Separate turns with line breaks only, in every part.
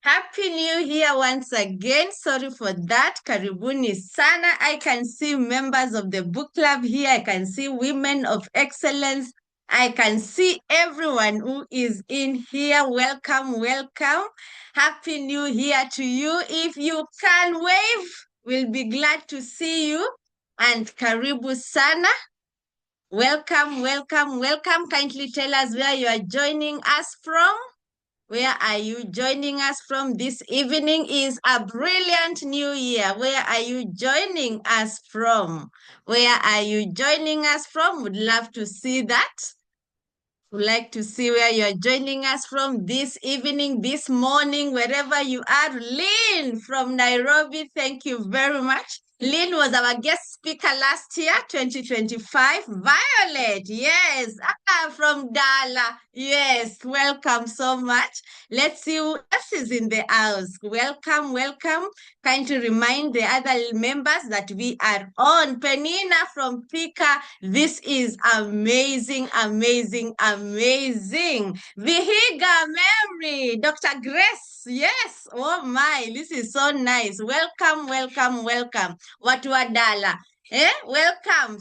Happy New Year once again. Sorry for that. Karibuni sana. I can see members of the book club here. I can see women of excellence. I can see everyone who is in here. Welcome, welcome. Happy New Year to you. If you can wave, we'll be glad to see you. And karibu sana. Welcome, welcome, welcome. Kindly tell us where you are joining us from. Where are you joining us from? This evening is a brilliant new year. Where are you joining us from? Where are you joining us from? Would love to see that. Would like to see where you are joining us from this evening, this morning, wherever you are. Lynn from Nairobi, thank you very much. Lynn was our guest speaker last year, 2025. Violet, yes, from Dala. Yes, welcome so much. Let's see who else is in the house. Welcome, welcome. Kind to remind the other members that we are on. Penina from Pika. This is amazing, amazing, amazing. Vihiga Mary, Dr. Grace. Yes. Oh my, this is so nice. Welcome, welcome, welcome. Watu wa Dala. Welcome.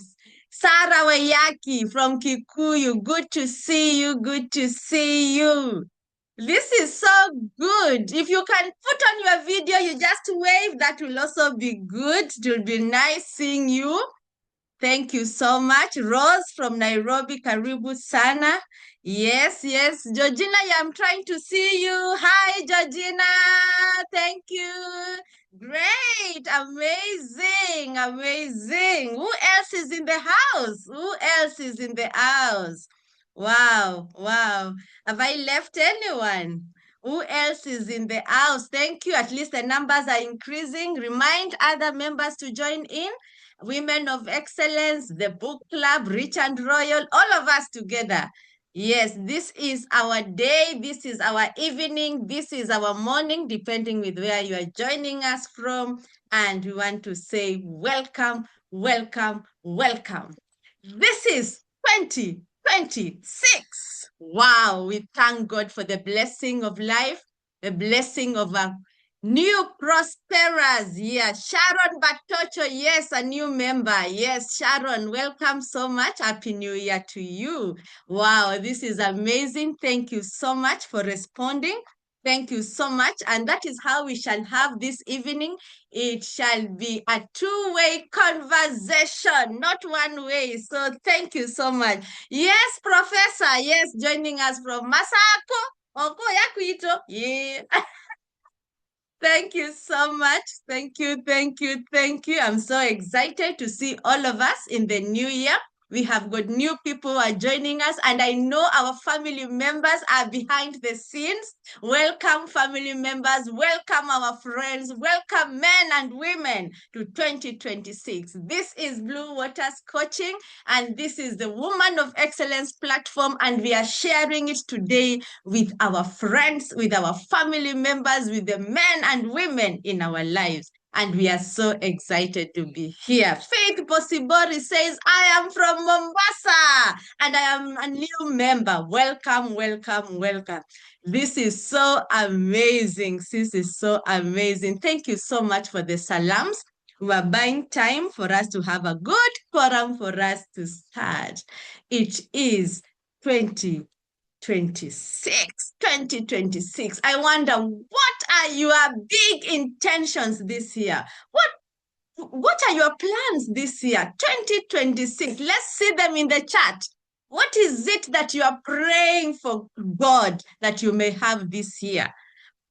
Sarah Wayaki from Kikuyu. Good to see you. Good to see you. This is so good. If you can put on your video, you just wave. That will also be good. It will be nice seeing you. Thank you so much. Rose from Nairobi, karibu sana. Yes, yes. Georgina, I'm trying to see you. Hi, Georgina. Thank you. Great. Amazing. Amazing. Who else is in the house? Who else is in the house? Wow. Wow. Have I left anyone? Who else is in the house? Thank you. At least the numbers are increasing. Remind other members to join in. Women of Excellence, the book club, Rich and Royal, all of us together. Yes, this is our day, this is our evening, this is our morning, depending with where you are joining us from. And we want to say welcome, welcome, welcome. This is 2026. Wow, we thank God for the blessing of life, the blessing of a new prosperous year. Sharon Batocho, yes, a new member. Yes, Sharon, welcome so much. Happy New Year to you. Wow, this is amazing. Thank you so much for responding. Thank you so much. And that is how we shall have this evening. It shall be a two-way conversation, not one way. So thank you so much. Yes, Professor. Yes, joining us from Masako. Oko yakuito. Yeah. Thank you so much. Thank you, thank you, thank you. I'm so excited to see all of us in the new year. We have got new people who are joining us, and I know our family members are behind the scenes. Welcome, family members. Welcome, our friends. Welcome, men and women, to 2026. This is Blue Waters Coaching, and this is the Woman of Excellence platform, and we are sharing it today with our friends, with our family members, with the men and women in our lives. And we are so excited to be here. Faith Posibori says, I am from Mombasa and I am a new member. Welcome, welcome, welcome. This is so amazing. This is so amazing. Thank you so much for the salams. We are buying time for us to have a good forum for us to start. It is 2026. I wonder, what are your big intentions this year? What are your plans this year? 2026. Let's see them in the chat. What is it that you are praying for God that you may have this year?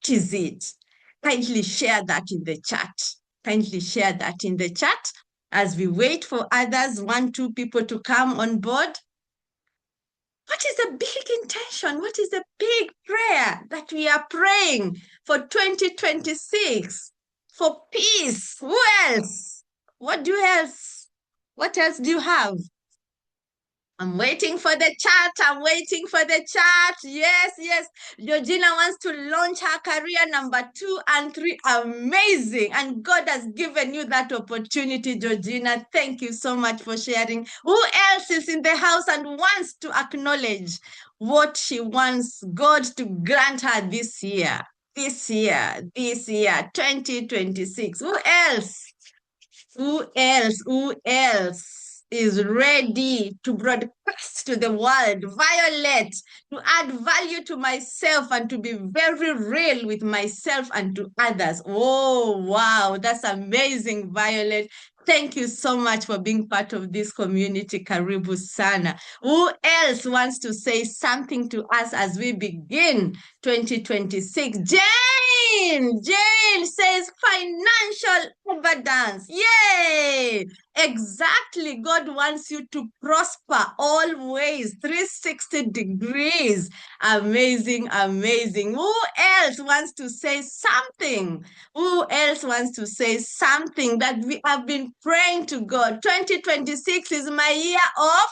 What is it? Kindly share that in the chat. Kindly share that in the chat as we wait for others, 1-2 people to come on board. What is the big intention? What is the big prayer that we are praying for 2026? For peace. Who else? What else do you have? I'm waiting for the chat. I'm waiting for the chat. Yes, yes. Georgina wants to launch her career number 2 and 3. Amazing. And God has given you that opportunity, Georgina. Thank you so much for sharing. Who else is in the house and wants to acknowledge what she wants God to grant her this year? this year, 2026. Who else? Who else? Who else is ready to broadcast to the world, Violet, to add value to myself and to be very real with myself and to others? Oh, wow. That's amazing, Violet. Thank you so much for being part of this community. Karibu sana. Who else wants to say something to us as we begin 2026? Jane says financial abundance. Yay! Exactly. God wants you to prosper always, 360 degrees. Amazing, amazing. Who else wants to say something? Who else wants to say something that we have been praying to God? 2026 is my year of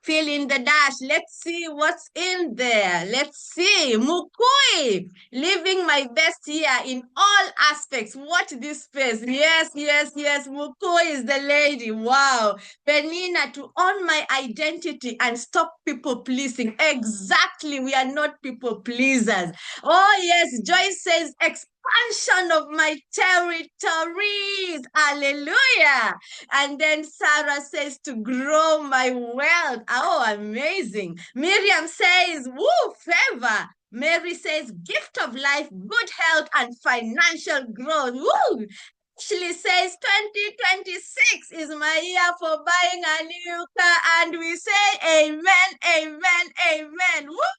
fill in the dash. Let's see what's in there. Let's see. Mukui, living my best year in all aspects. Watch this space. Yes, yes, yes. Mukui is the lady. Wow. Penina, to own my identity and stop people pleasing. Exactly. We are not people pleasers. Oh, yes. Joyce says, expansion of my territories. Hallelujah. And then Sarah says to grow my wealth. Oh, amazing. Miriam says, woo, favor. Mary says, gift of life, good health, and financial growth. Woo! Ashley says 2026 is my year for buying a new car. And we say, amen, amen, amen. Woo!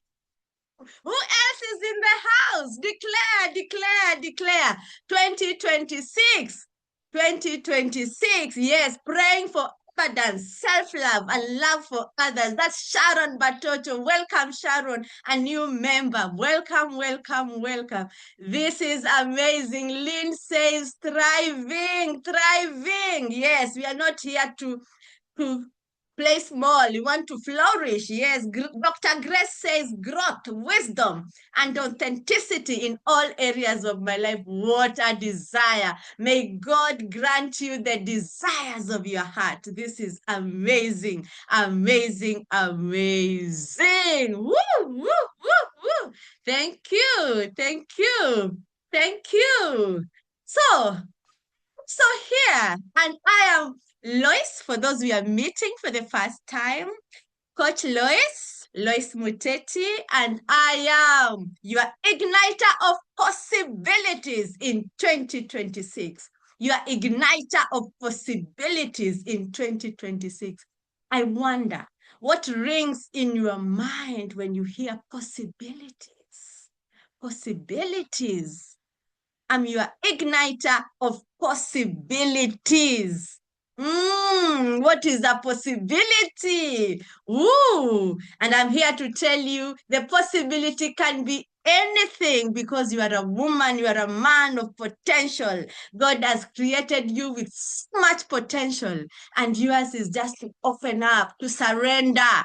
Who else is in the house? Declare, declare, declare. 2026. 2026. Yes, praying for abundance, self-love, and love for others. That's Sharon Batoto. Welcome, Sharon, a new member. Welcome, welcome, welcome. This is amazing. Lynn says thriving, thriving. Yes, we are not here to play small. You want to flourish. Yes. Dr. Grace says growth, wisdom, and authenticity in all areas of my life. What a desire. May God grant you the desires of your heart. This is amazing, amazing, amazing. Woo, woo, woo, woo. Thank you. Thank you. Thank you. So here, and I am Lois, for those we are meeting for the first time, Coach Lois Muteti, and I am your igniter of possibilities in 2026. Your igniter of possibilities in 2026. I wonder what rings in your mind when you hear possibilities. Possibilities. I'm your igniter of possibilities. What is a possibility? Ooh, and I'm here to tell you the possibility can be anything because you are a woman, you are a man of potential. God has created you with so much potential, and yours is just to open up, to surrender,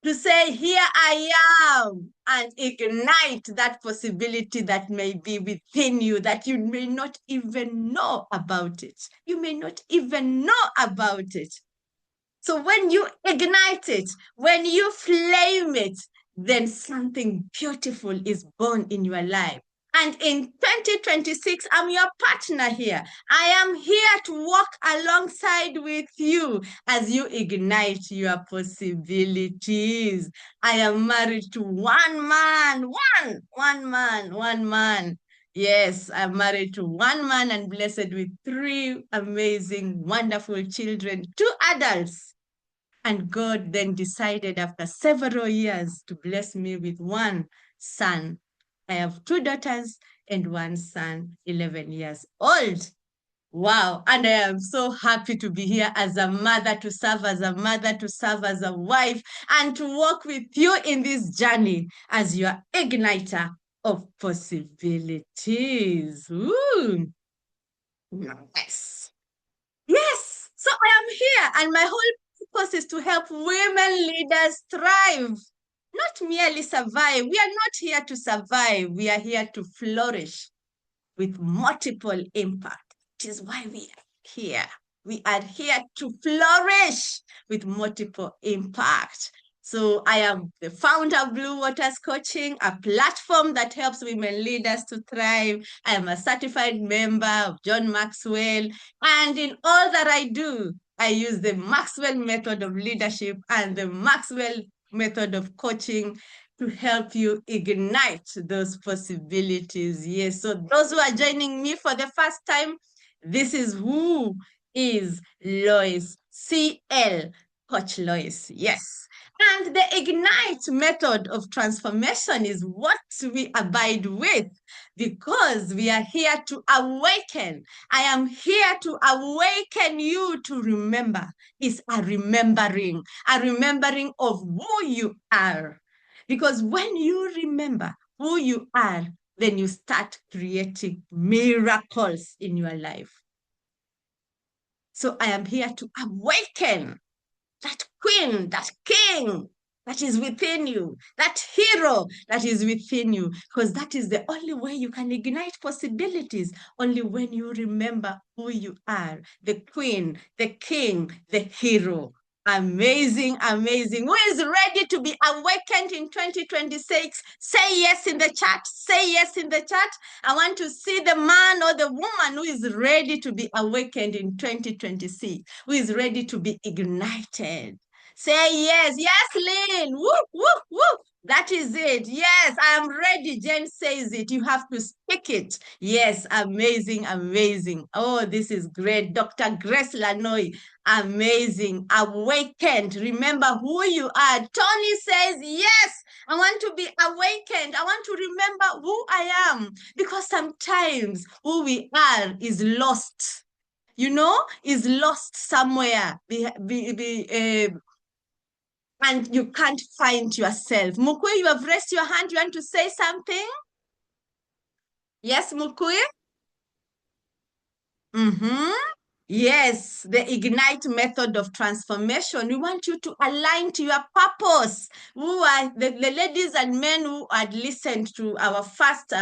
to say, here I am, and ignite that possibility that may be within you that you may not even know about it. You may not even know about it. So when you ignite it, when you flame it, then something beautiful is born in your life. And in 2026, I'm your partner here. I am here to walk alongside with you as you ignite your possibilities. I am married to one man, one man. Yes, I'm married to one man and blessed with 3 amazing, wonderful children, 2 adults. And God then decided after several years to bless me with one son. I have 2 daughters and one son, 11 years old. Wow. And I am so happy to be here as a mother, to serve as a mother, to serve as a wife, and to walk with you in this journey as your igniter of possibilities. Ooh, nice. Yes. So I am here, and my whole purpose is to help women leaders thrive, not merely survive. We are not here to survive. We are here to flourish with multiple impact. It is why we are here. We are here to flourish with multiple impact. So I am the founder of Blue Waters Coaching, a platform that helps women leaders to thrive. I am a certified member of John Maxwell. And in all that I do, I use the Maxwell method of leadership and the Maxwell method of coaching to help you ignite those possibilities. Yes, so those who are joining me for the first time, this is who is Lois, CL, Coach Lois. Yes. And the Ignite method of transformation is what we abide with because we are here to awaken. I am here to awaken you to remember. It's a remembering of who you are. Because when you remember who you are, then you start creating miracles in your life. So I am here to awaken that queen, that king that is within you, that hero that is within you, because that is the only way you can ignite possibilities, only when you remember who you are, the queen, the king, the hero. Amazing, amazing. Who is ready to be awakened in 2026? Say yes in the chat. Say yes in the chat. I want to see the man or the woman who is ready to be awakened in 2026, who is ready to be ignited. Say yes. Yes, Lynn. Woo, woo, woo. That is it. Yes, I am ready. Jen says it. You have to speak it. Yes, amazing, amazing. Oh, this is great. Dr. Grace Lanoy, amazing. Awakened. Remember who you are. Tony says, yes, I want to be awakened. I want to remember who I am. Because sometimes who we are is lost. You know, is lost somewhere. And you can't find yourself. Mukui, you have raised your hand. You want to say something? Yes, Mukui? Mm-hmm. Yes, the Ignite method of transformation. We want you to align to your purpose. Who are the ladies and men who had listened to our first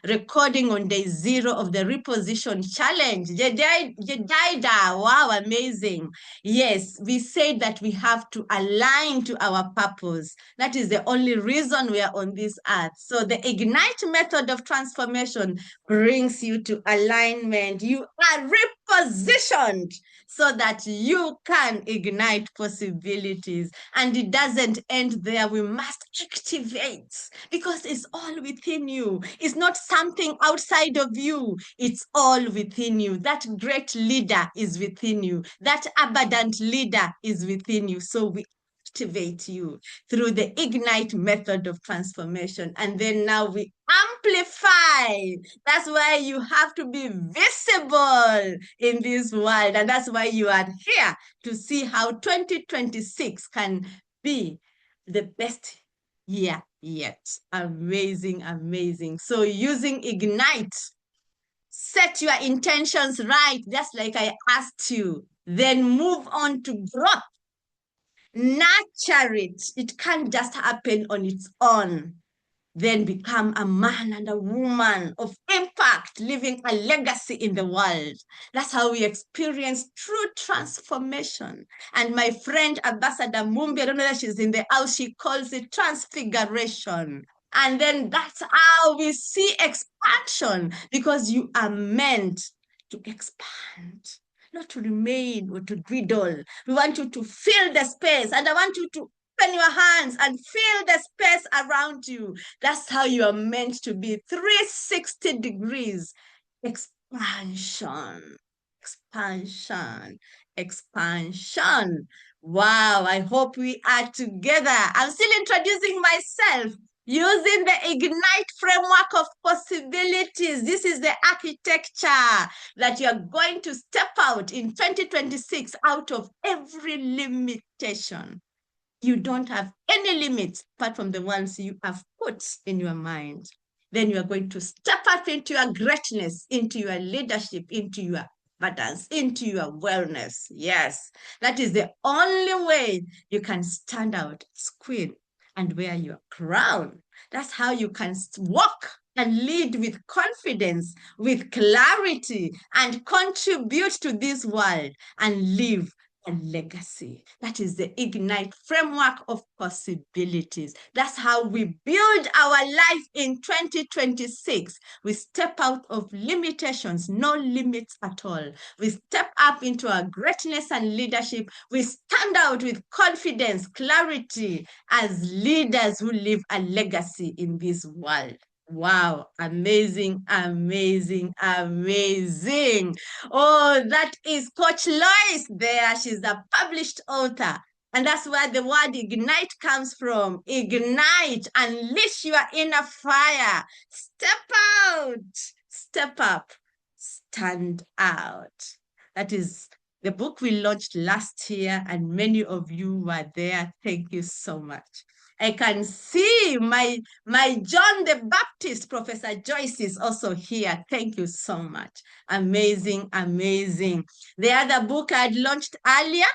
recording on day 0 of the reposition challenge? Jedida, wow, amazing. Yes, we said that we have to align to our purpose. That is the only reason we are on this earth. So the Ignite method of transformation brings you to alignment. You are repositioned so that you can ignite possibilities. And it doesn't end there. We must activate because it's all within you. It's not something outside of you. It's all within you. That great leader is within you. That abundant leader is within you. So we activate you through the Ignite method of transformation. And then now we amplify. That's why you have to be visible in this world. And that's why you are here to see how 2026 can be the best year yet. Amazing, amazing. So using Ignite, set your intentions right, just like I asked you. Then move on to growth. Nurture it. It can't just happen on its own. Then become a man and a woman of impact, leaving a legacy in the world. That's how we experience true transformation. And my friend, Ambassador Mumbi, I don't know that she's in the house, she calls it transfiguration. And then that's how we see expansion, because you are meant to expand, not to remain or to dwindle. We want you to fill the space, and I want you to open your hands and fill the space around you. That's how you are meant to be. 360 degrees. Expansion, expansion, expansion. Wow, I hope we are together. I'm still introducing myself using the Ignite framework of possibilities. This is the architecture that you're going to step out in 2026 out of every limitation. You don't have any limits apart from the ones you have put in your mind. Then you are going to step up into your greatness, into your leadership, into your abundance, into your wellness. Yes, that is the only way you can stand out as queen and wear your crown. That's how you can walk and lead with confidence, with clarity, and contribute to this world and live a legacy. That is the Ignite framework of possibilities. That's how we build our life in 2026. We step out of limitations, no limits at all. We step up into our greatness and leadership. We stand out with confidence, clarity as leaders who leave a legacy in this world. Wow, amazing, amazing, amazing. Oh, that is Coach Lois there. She's a published author. And that's where the word ignite comes from. Ignite, unleash your inner fire. Step out, step up, stand out. That is the book we launched last year, and many of you were there. Thank you so much. I can see my John the Baptist, Professor Joyce, is also here. Thank you so much. Amazing, amazing. The other book I had launched earlier,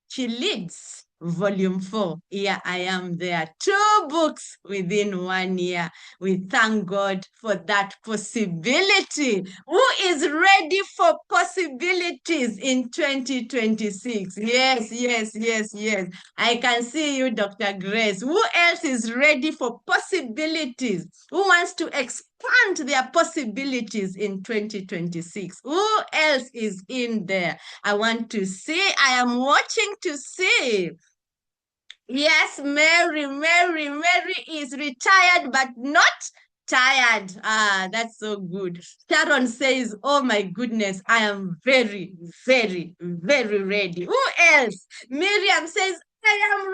She Leads, Volume 4. Here I am there. 2 books within 1 year. We thank God for that possibility. Who is ready for possibilities in 2026? Yes, yes, yes, yes. I can see you, Dr. Grace. Who else is ready for possibilities? Who wants to expand their possibilities in 2026? Who else is in there? I want to see. I am watching to see. Yes, Mary is retired, but not tired. Ah, that's so good. Sharon says, oh my goodness, I am very, very, very ready. Who else? Miriam says, I am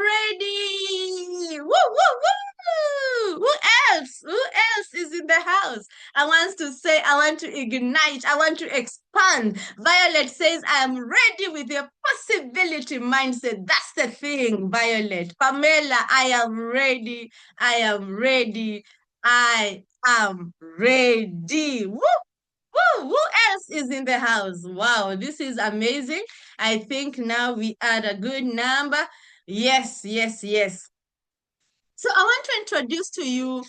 ready. Woo, woo, woo. Who else? Who else is in the house? I want to say, I want to ignite, I want to expand. Violet says, I am ready with your possibility mindset. That's the thing, Violet. Pamela, I am ready. I am ready. I am ready. Woo! Woo! Who else is in the house? Wow, this is amazing. I think now we are a good number. Yes, yes, yes. So I want to introduce to you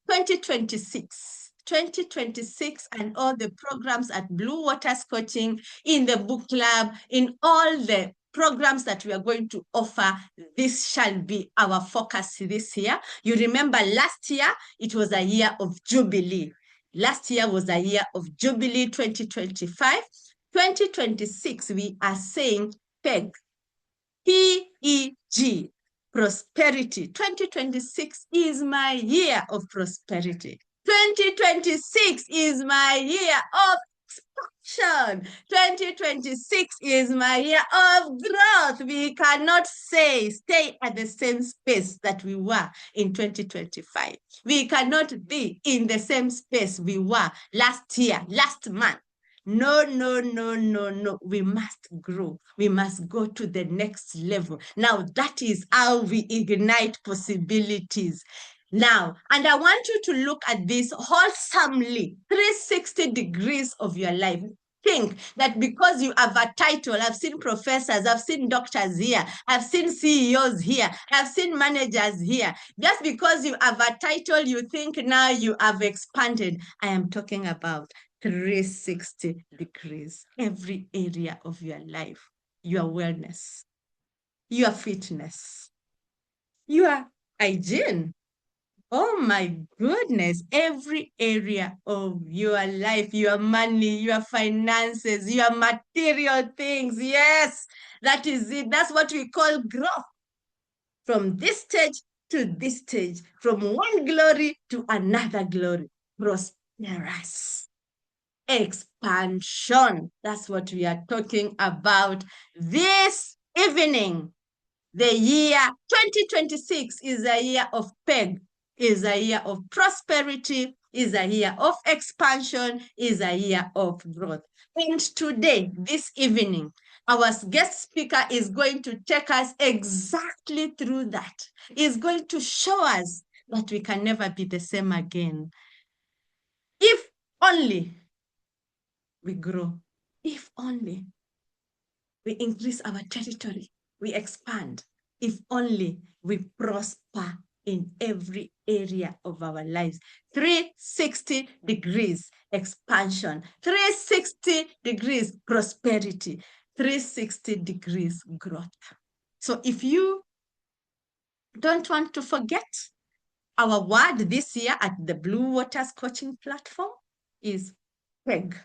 2026. 2026 and all the programs at Blue Waters Coaching, in the book club, in all the programs that we are going to offer. This shall be our focus this year. You remember last year, it was a year of Jubilee. Last year was a year of Jubilee 2025. 2026, we are saying PEG, PEG, prosperity. 2026 is my year of prosperity. 2026 is my year of expansion. 2026 is my year of growth. We cannot stay at the same space that we were in 2025. We cannot be in the same space we were last year, last month. No, no, no, no, no. We must grow. We must go to the next level. Now, that is how we ignite possibilities. Now, and I want you to look at this wholesomely, 360 degrees of your life. Think that because you have a title, I've seen professors, I've seen doctors here, I've seen CEOs here, I've seen managers here. Just because you have a title, you think now you have expanded. I am talking about 360 degrees, every area of your life, your wellness, your fitness, your hygiene. Oh my goodness, every area of your life, your money, your finances, your material things. Yes, that is it. That's what we call growth. From this stage to this stage, from one glory to another glory. Prosperous. Expansion. That's what we are talking about this evening. The year 2026 is a year of PEG, is a year of prosperity, is a year of expansion, is a year of growth. And today, this evening, our guest speaker is going to take us exactly through that. He's going to show us that we can never be the same again. If only we grow, if only we increase our territory, we expand, if only we prosper in every area of our lives. 360 degrees expansion, 360 degrees prosperity. 360 degrees growth. So if you don't want to forget, our word this year at the Blue Waters coaching platform is PEG,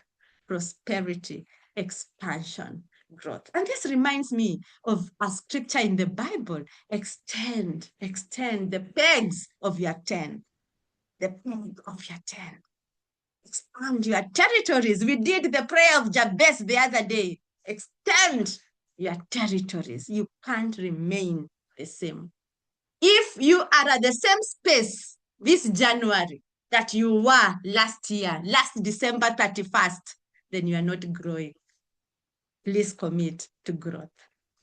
prosperity, expansion, growth. And this reminds me of a scripture in the Bible: extend the pegs of your tent, the peg of your tent. Expand your territories. We did the prayer of Jabez the other day. Extend your territories. You can't remain the same. If you are at the same space this January that you were last year, last December 31st, then you are not growing. Please commit to growth.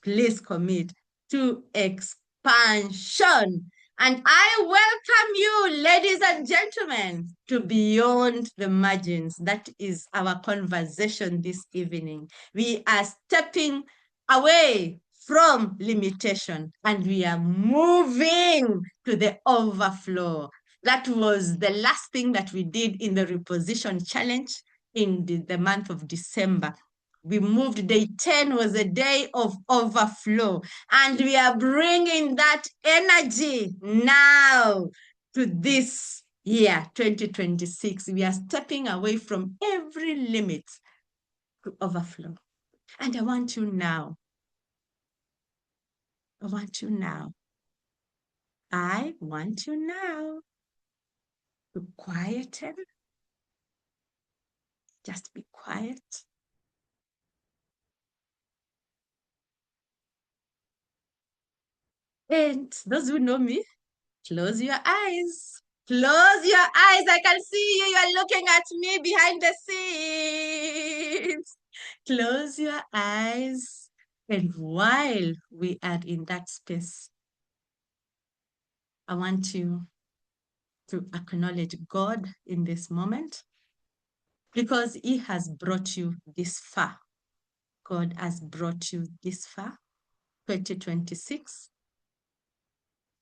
Please commit to expansion. And I welcome you, ladies and gentlemen, to Beyond the Margins. That is our conversation this evening. We are stepping away from limitation and we are moving to the overflow. That was the last thing that we did in the reposition challenge in the month of December. We moved. Day 10 was a day of overflow. And we are bringing that energy now to this year, 2026. We are stepping away from every limit to overflow. And I want you now. I want you now to quieten. Just be quiet. And those who know me, close your eyes. Close your eyes. I can see you. You are looking at me behind the scenes. Close your eyes. And while we are in that space, I want you to acknowledge God in this moment because He has brought you this far. God has brought you this far. 2026.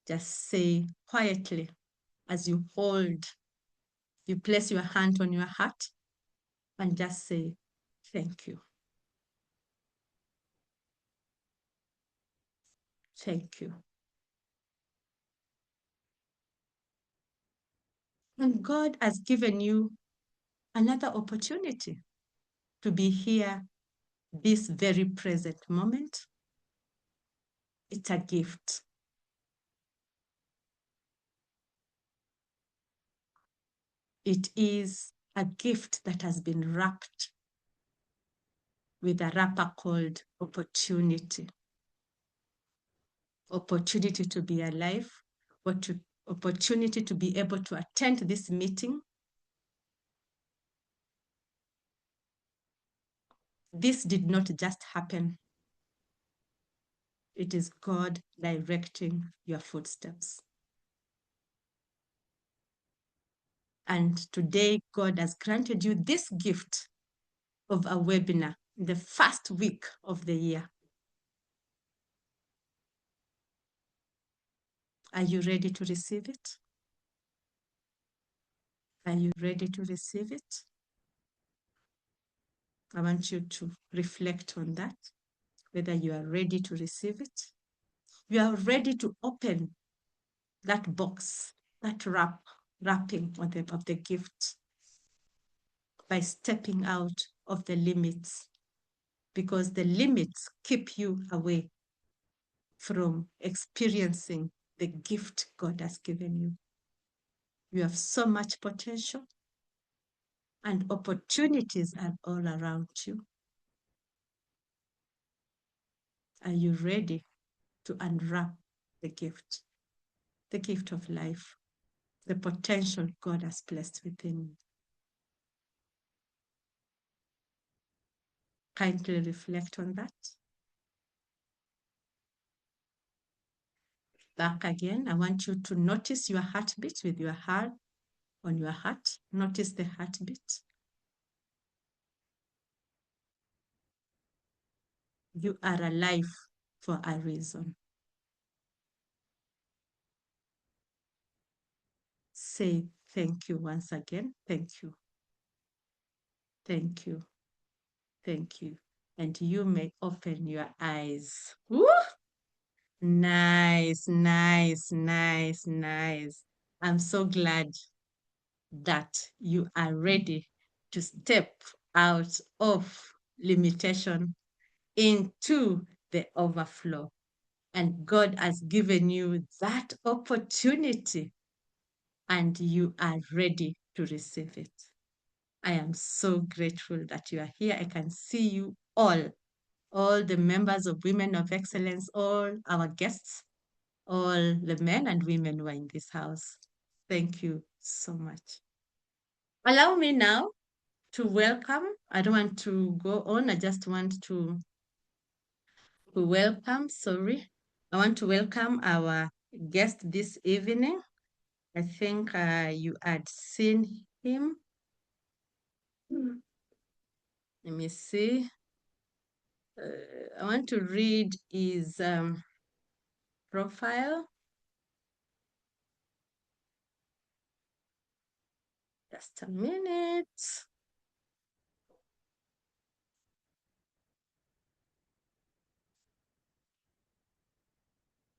Just say quietly as you place your hand on your heart and just say, thank you. Thank you. And God has given you another opportunity to be here this very present moment. It's a gift. It is a gift that has been wrapped with a wrapper called opportunity. Opportunity to be alive, opportunity to be able to attend this meeting. This did not just happen. It is God directing your footsteps. And today, God has granted you this gift of a webinar in the first week of the year. Are you ready to receive it? Are you ready to receive it? I want you to reflect on that, whether you are ready to receive it. You are ready to open that box, that wrapping of the gift by stepping out of the limits, because the limits keep you away from experiencing the gift God has given you. You have so much potential and opportunities are all around you. Are you ready to unwrap the gift of life, the potential God has placed within you? Kindly reflect on that. Back again, I want you to notice your heartbeat with your hand on your heart. Notice the heartbeat. You are alive for a reason. Say thank you once again. Thank you. Thank you. Thank you. and you may open your eyes. Woo! Nice, nice, nice, nice. I'm so glad that you are ready to step out of limitation into the overflow. And God has given you that opportunity, and you are ready to receive it. I am so grateful that you are here. I can see you all the members of Women of Excellence, all our guests, all the men and women who are in this house. Thank you so much. Allow me now to welcome. I don't want to go on. I just want to welcome, sorry. I want to welcome our guest this evening. I think you had seen him. Let me see. I want to read his profile. Just a minute.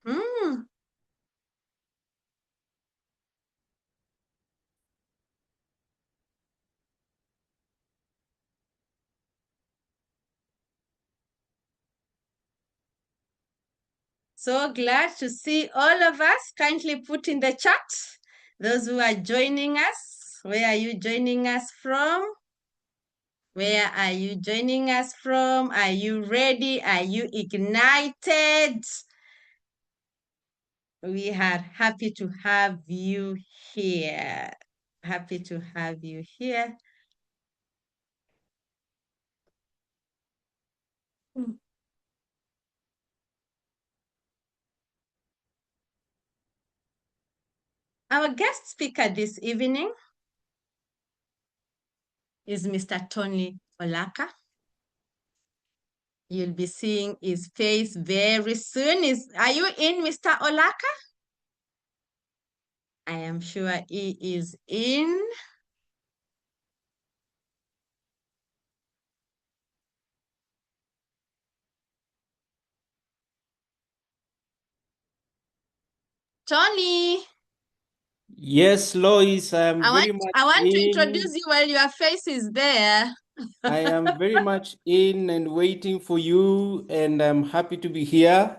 Hmm. So glad to see all of us. Kindly put in the chat those who are joining us. Where are you joining us from? Where are you joining us from? Are you ready? Are you ignited? We are happy to have you here. Happy to have you here. Our guest speaker this evening is Mr. Tony Olaka. You'll be seeing his face very soon. Are you in, Mr. Olaka? I am sure he is in. Tony,
Yes, Lois, I am very much
I want to
in.
introduce you while your face is there.
I am very much in and waiting for you, and I'm happy to be here.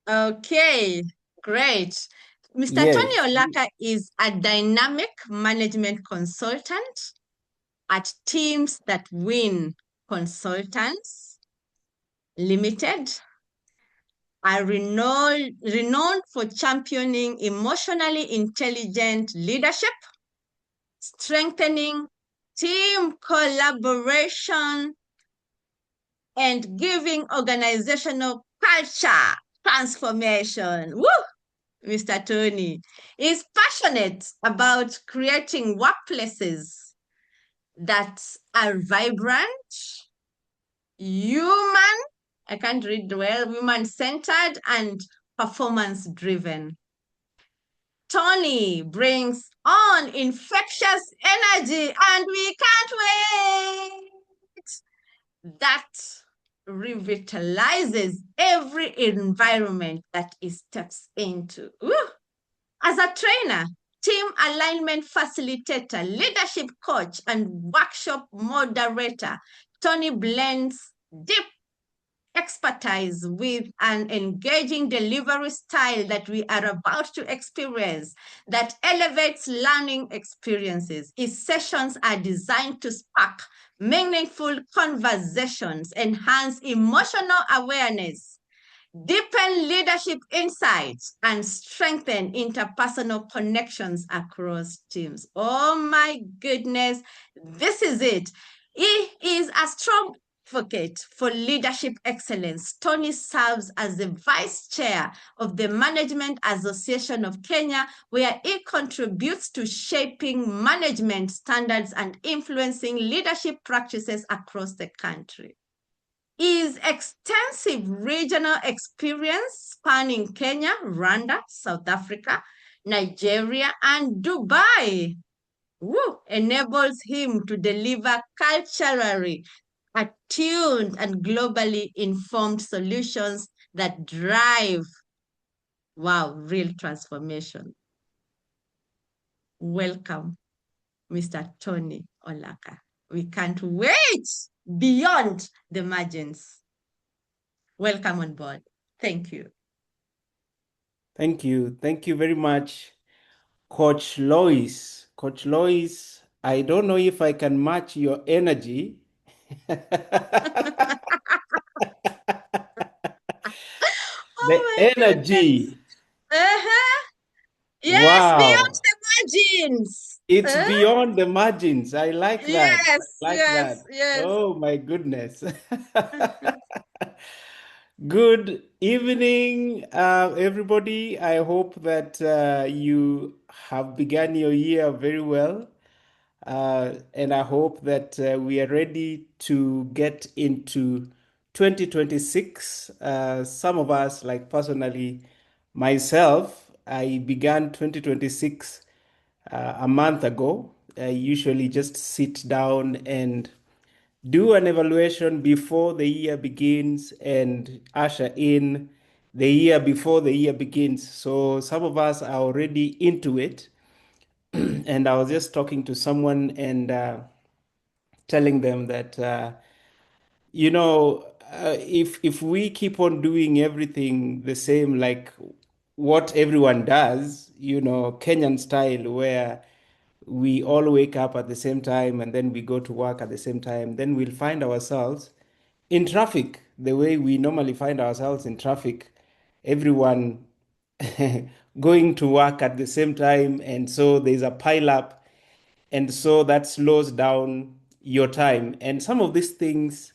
Okay, great. Mr. Tony
Yes.
Olaka is a dynamic management consultant at Teams That Win Consultants Limited, are renowned for championing emotionally intelligent leadership, strengthening team collaboration, and giving organizational culture transformation. Woo! Mr. Tony is passionate about creating workplaces that are vibrant, human, I can't read well, human-centered and performance-driven. Tony brings on infectious energy and we can't wait. That revitalizes every environment that he steps into. Ooh. As a trainer, team alignment facilitator, leadership coach, and workshop moderator, Tony blends deep expertise with an engaging delivery style that we are about to experience that elevates learning experiences. His sessions are designed to spark meaningful conversations, enhance emotional awareness, deepen leadership insights, and strengthen interpersonal connections across teams. Oh my goodness, this is it. He is a strong advocate for leadership excellence. Tony serves as the vice chair of the Management Association of Kenya, where he contributes to shaping management standards and influencing leadership practices across the country. His extensive regional experience spanning Kenya, Rwanda, South Africa, Nigeria, and Dubai enables him to deliver culturally attuned, and globally informed solutions that drive, wow, real transformation. Welcome, Mr. Tony Olaka. We can't wait beyond the margins. Welcome on board. Thank you.
Thank you. Thank you very much, Coach Lois. Coach Lois, I don't know if I can match your energy.
Oh
The
my goodness.
energy.
Uh-huh. Yes, beyond
Wow.
the margins.
It's beyond the margins. I like that. I
Yes,
like
yes,
that.
yes.
Oh my goodness. Good evening, everybody. I hope that you have begun your year very well. And I hope that we are ready to get into 2026. Some of us, like personally, myself, I began 2026 a month ago. I usually just sit down and do an evaluation before the year begins and usher in the year before the year begins. So some of us are already into it. And I was just talking to someone and telling them that if we keep on doing everything the same like what everyone does, Kenyan style, where we all wake up at the same time and then we go to work at the same time, then we'll find ourselves in traffic the way we normally find ourselves in traffic, everyone going to work at the same time, and so there's a pile up, and so that slows down your time. And some of these things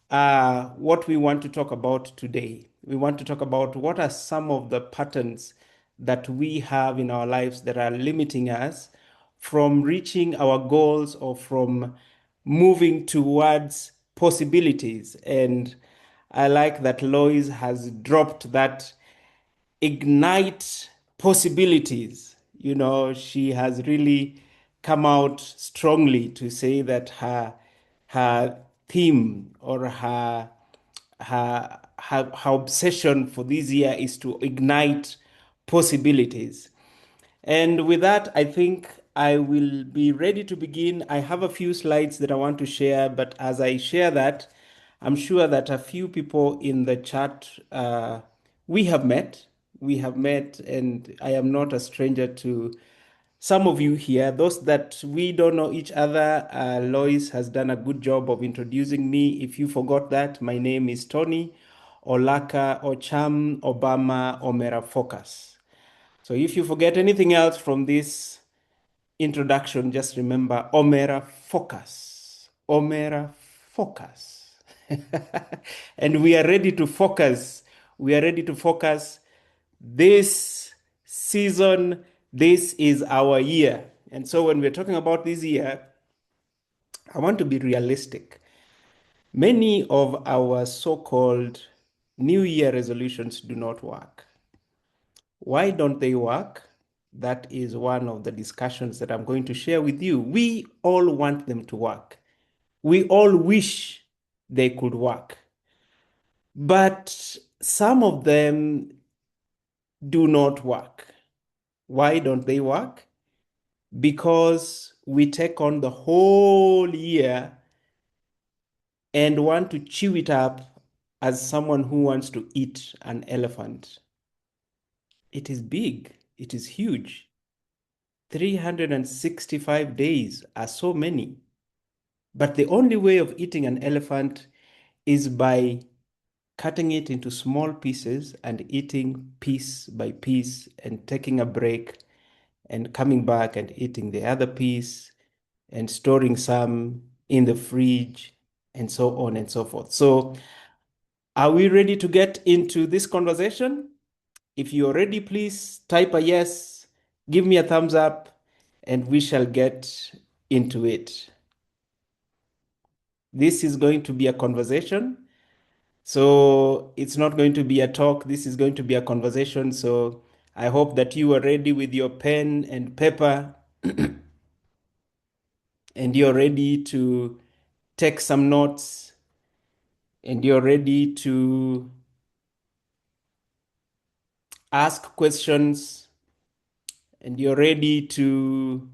are what we want to talk about today. We want to talk about what are some of the patterns that we have in our lives that are limiting us from reaching our goals or from moving towards possibilities. And I like that Lois has dropped that ignite possibilities. She has really come out strongly to say that her theme or her obsession for this year is to ignite possibilities. And with that, I think I will be ready to begin. I have a few slides that I want to share, but as I share that, I'm sure that a few people in the chat we have met. We have met, and I am not a stranger to some of you here. Those that we don't know each other, Lois has done a good job of introducing me. If you forgot that, my name is Tony Olaka Ocham Obama Omera Focus. So if you forget anything else from this introduction, just remember Omera Focus. Omera Focus. And we are ready to focus. We are ready to focus this season. This is our year. And so when we're talking about this year, I want to be realistic. Many of our so-called New Year resolutions do not work. Why don't they work? That is one of the discussions that I'm going to share with you. We all want them to work. We all wish they could work. But some of them do not work. Why don't they work? Because we take on the whole year and want to chew it up as someone who wants to eat an elephant. It is big, it is huge. 365 days are so many. But the only way of eating an elephant is by cutting it into small pieces and eating piece by piece and taking a break and coming back and eating the other piece and storing some in the fridge and so on and so forth. So, are we ready to get into this conversation? If you're ready, please type a yes, give me a thumbs up, and we shall get into it. This is going to be a conversation. So it's not going to be a talk. This is going to be a conversation. So I hope that you are ready with your pen and paper and you're ready to take some notes and you're ready to ask questions, and you're ready to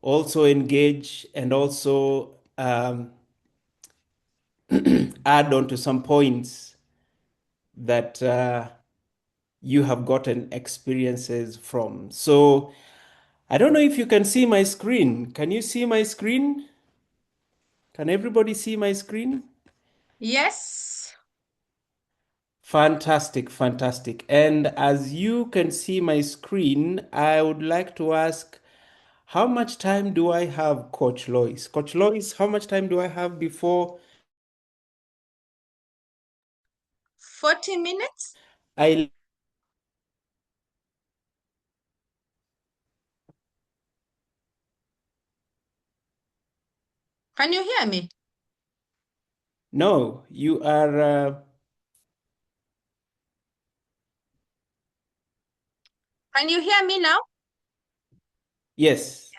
also engage and also add on to some points that you have gotten experiences from. So I don't know if you can see my screen. Can you see my screen? Can everybody see my screen?
Yes.
Fantastic, fantastic. And as you can see my screen, I would like to ask, how much time do I have, Coach Lois? Coach Lois, how much time do I have before
40 minutes?
I
Can you hear me?
no, you are
Can you hear me now?
yes,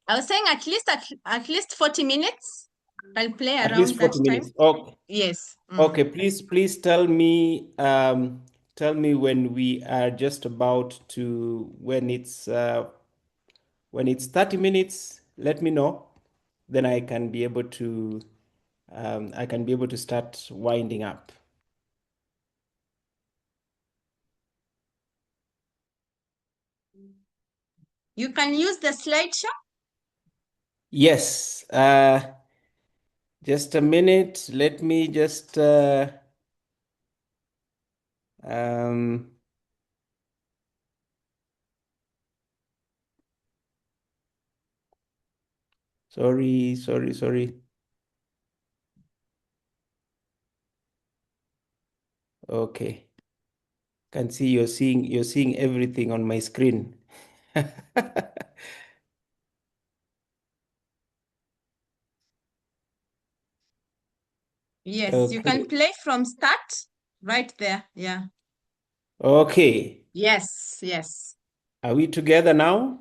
I was saying at least 40 minutes. I'll play
at least
around that
40
time.
minutes. Okay.
Yes.
Okay, please tell me when we are just about to when it's 30 minutes, let me know. Then I can be able to start winding up.
You can use the slideshow.
Yes, just a minute. Let me just um, sorry. Okay. Can see you're seeing everything on my screen.
Yes, you can
Okay.
play from start right there. Yeah.
Okay.
Yes, yes.
Are we together now?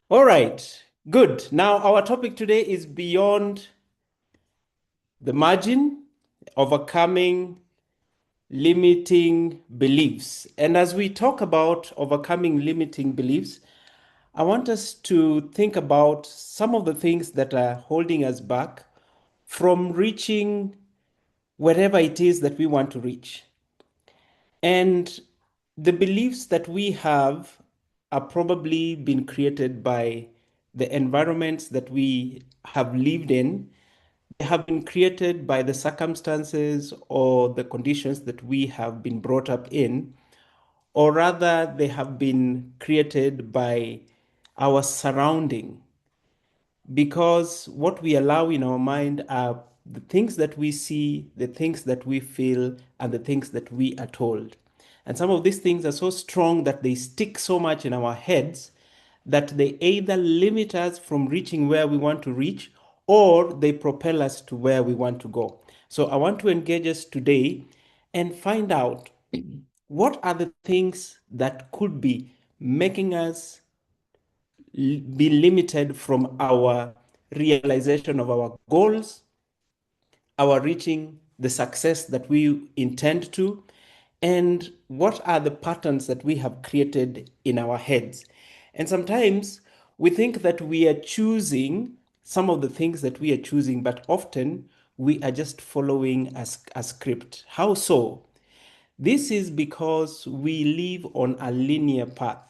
All right. Good. Now our topic today is beyond the margin, overcoming limiting beliefs. And as we talk about overcoming limiting beliefs, I want us to think about some of the things that are holding us back from reaching wherever it is that we want to reach. And the beliefs that we have are probably been created by the environments that we have lived in. They have been created by the circumstances or the conditions that we have been brought up in, or rather, they have been created by our surrounding, because what we allow in our mind are the things that we see, the things that we feel, and the things that we are told. And some of these things are so strong that they stick so much in our heads that they either limit us from reaching where we want to reach, or they propel us to where we want to go. So I want to engage us today and find out what are the things that could be making us be limited from our realization of our goals, our reaching the success that we intend to, and what are the patterns that we have created in our heads. And sometimes we think that we are choosing some of the things that we are choosing, but often we are just following a script. How so? This is because we live on a linear path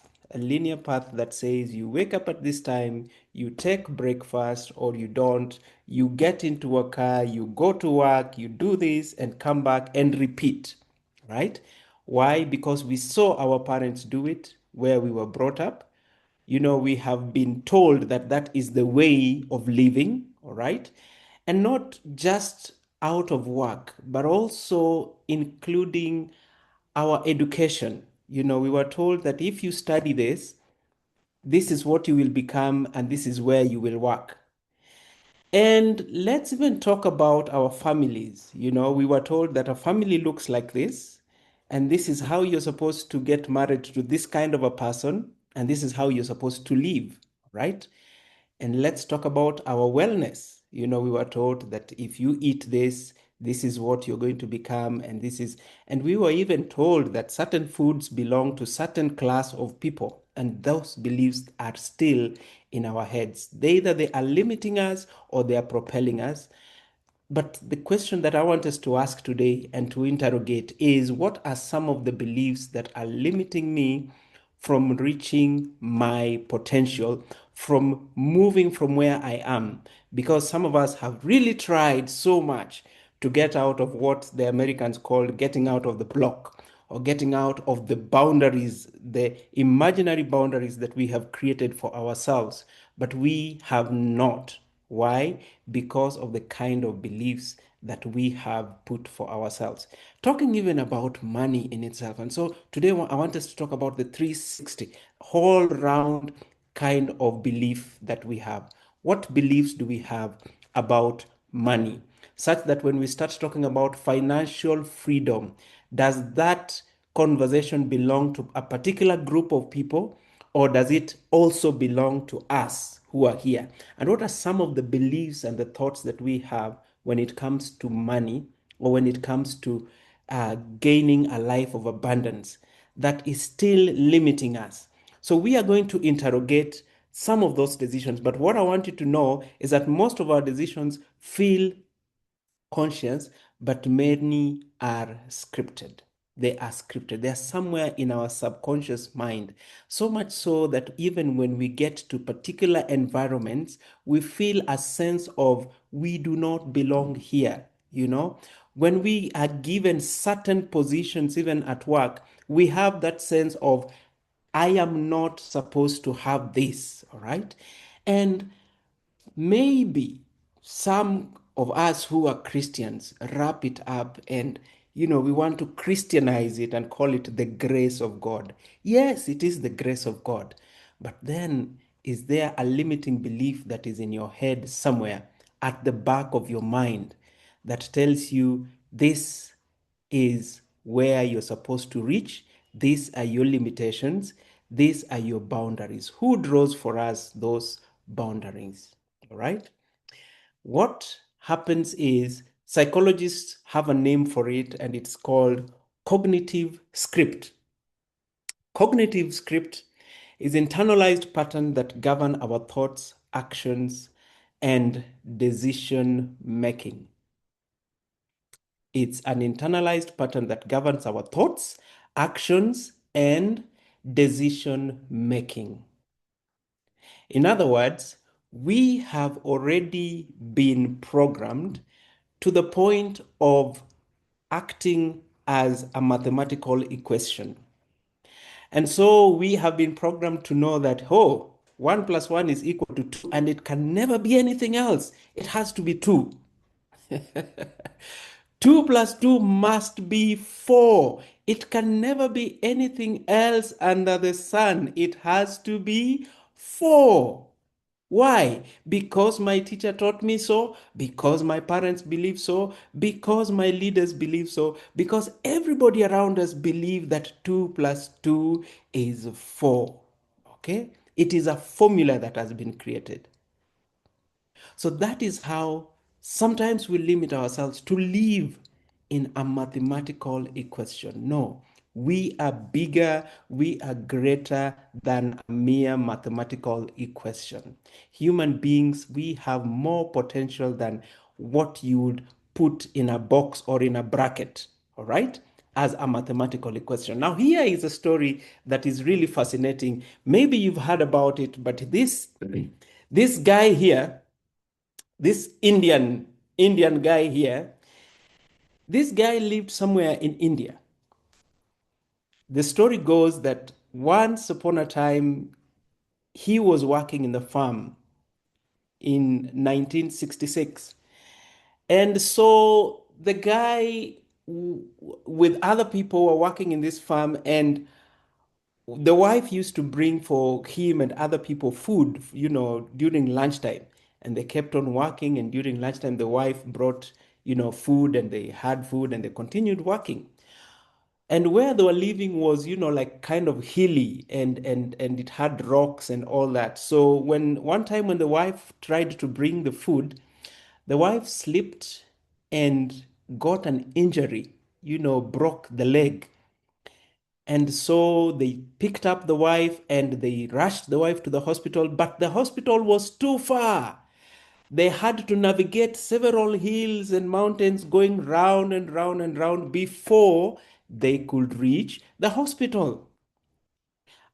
that says you wake up at this time, you take breakfast or you don't, you get into a car, you go to work, you do this and come back and repeat, right? Why? Because we saw our parents do it where we were brought up. We have been told that that is the way of living, all right? And not just out of work, but also including our education. We were told that if you study this, this is what you will become, and this is where you will work. And let's even talk about our families. We were told that a family looks like this, and this is how you're supposed to get married to this kind of a person, and this is how you're supposed to live, right? And let's talk about our wellness. We were taught that if you eat this, this is what you're going to become, and we were even told that certain foods belong to certain class of people, and those beliefs are still in our heads. Either they are limiting us or they are propelling us. But the question that I want us to ask today and to interrogate is, what are some of the beliefs that are limiting me from reaching my potential, from moving from where I am? Because some of us have really tried so much to get out of what the Americans call getting out of the block, or getting out of the boundaries, the imaginary boundaries that we have created for ourselves. But we have not. Why? Because of the kind of beliefs that we have put for ourselves. Talking even about money in itself. And so today I want us to talk about the 360, whole round kind of belief that we have. What beliefs do we have about money? Such that when we start talking about financial freedom, does that conversation belong to a particular group of people, or does it also belong to us who are here? And what are some of the beliefs and the thoughts that we have when it comes to money, or when it comes to gaining a life of abundance, that is still limiting us? So we are going to interrogate some of those decisions. But what I want you to know is that most of our decisions feel conscious, but many are scripted. They are scripted. They are somewhere in our subconscious mind. So much so that even when we get to particular environments, we feel a sense of we do not belong here. When we are given certain positions, even at work, we have that sense of I am not supposed to have this, all right? And maybe some of us who are Christians wrap it up and we want to Christianize it and call it the grace of God. Yes, it is the grace of God. But then, is there a limiting belief that is in your head somewhere at the back of your mind that tells you this is where you're supposed to reach? These are your limitations. These are your boundaries. Who draws for us those boundaries? All right. What happens is psychologists have a name for it, and it's called cognitive script. Cognitive script is internalized pattern that govern our thoughts, actions, and decision making. It's an internalized pattern that governs our thoughts, actions, and decision making. In other words, we have already been programmed to the point of acting as a mathematical equation. And so we have been programmed to know that, 1 plus 1 is equal to 2, and it can never be anything else. It has to be 2. 2 plus 2 must be 4. It can never be anything else under the sun. It has to be 4. Why? Because my teacher taught me so, because my parents believe so, because my leaders believe so, because everybody around us believe that 2 plus 2 is 4. Okay? It is a formula that has been created. So that is how sometimes we limit ourselves to live in a mathematical equation. No, we are bigger, we are greater than a mere mathematical equation. Human beings, we have more potential than what you would put in a box or in a bracket, all right? As a mathematical equation. Now, here is a story that is really fascinating. Maybe you've heard about it, but this guy here, this Indian guy here, this guy lived somewhere in India. The story goes that once upon a time he was working in the farm in 1966. And so the guy with other people were working in this farm, and the wife used to bring for him and other people food, during lunchtime. And they kept on working. And during lunchtime, the wife brought, food, and they had food and they continued working. And where they were living was, like kind of hilly, and it had rocks and all that. So when one time when the wife tried to bring the food, the wife slipped and got an injury, broke the leg. And so they picked up the wife and they rushed the wife to the hospital, but the hospital was too far. They had to navigate several hills and mountains, going round and round and round before they could reach the hospital.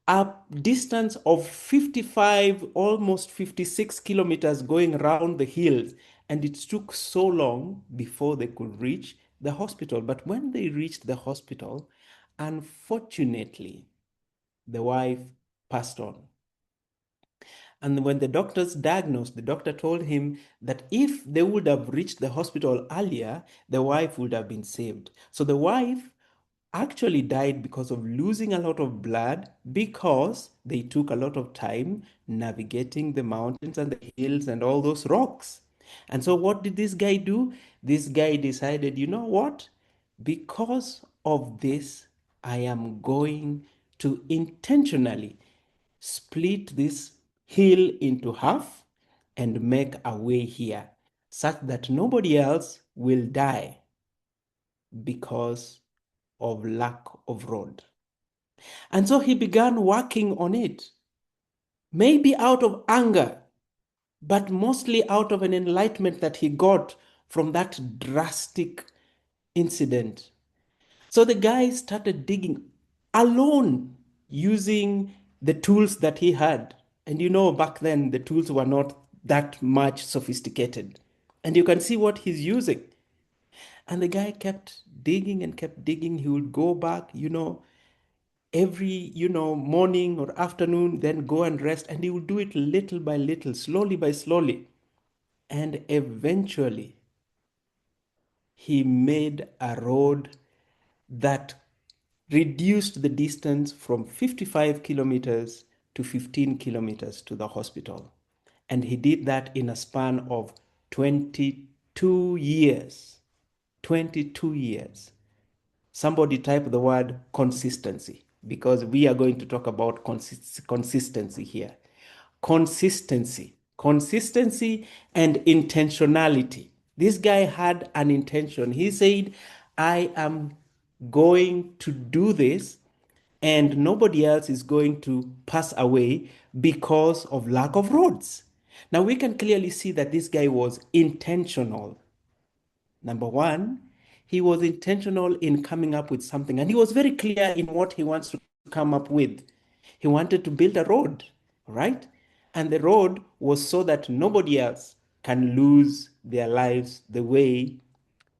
A distance of 55, almost 56 kilometers going around the hills. And it took so long before they could reach the hospital. But when they reached the hospital, unfortunately, the wife passed on. And when the doctors diagnosed, the doctor told him that if they would have reached the hospital earlier, the wife would have been saved. So the wife actually died because of losing a lot of blood, because they took a lot of time navigating the mountains and the hills and all those rocks. And so what did this guy do? This guy decided, you know what? Because of this, I am going to intentionally split this hill into half and make a way here such that nobody else will die because of lack of road. And so he began working on it, maybe out of anger, but mostly out of an enlightenment that he got from that drastic incident. So the guy started digging alone using the tools that he had. And back then the tools were not that much sophisticated. And you can see what he's using. And the guy kept digging and kept digging. He would go back, every, morning or afternoon, then go and rest. And he would do it little by little, slowly by slowly. And eventually, he made a road that reduced the distance from 55 kilometers to 15 kilometers to the hospital. And he did that in a span of 22 years. 22 years. Somebody type the word consistency, because we are going to talk about consistency here. Consistency and intentionality. This guy had an intention. He said, I am going to do this, and nobody else is going to pass away because of lack of roads. Now we can clearly see that this guy was intentional. Number one, he was intentional in coming up with something, and he was very clear in what he wants to come up with. He wanted to build a road, right? And the road was so that nobody else can lose their lives the way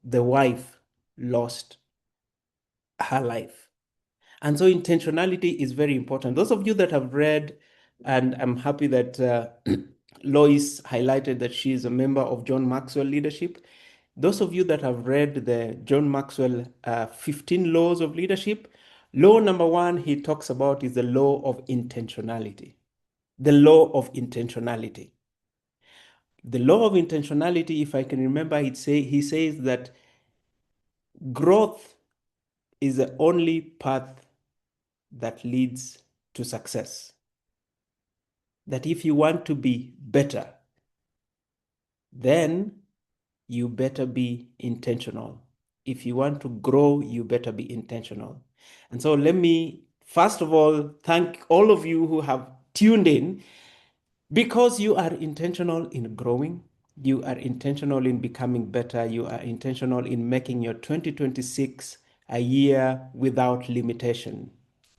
the wife lost her life. And so intentionality is very important. Those of you that have read, and I'm happy that Lois highlighted that she is a member of John Maxwell Leadership. Those of you that have read the John Maxwell 15 Laws of Leadership, law number one he talks about is the law of intentionality. The law of intentionality. The law of intentionality, if I can remember, he says that growth is the only path that leads to success. That if you want to be better, then you better be intentional. If you want to grow, you better be intentional. And so let me, first of all, thank all of you who have tuned in, because you are intentional in growing. You are intentional in becoming better. You are intentional in making your 2026 a year without limitation.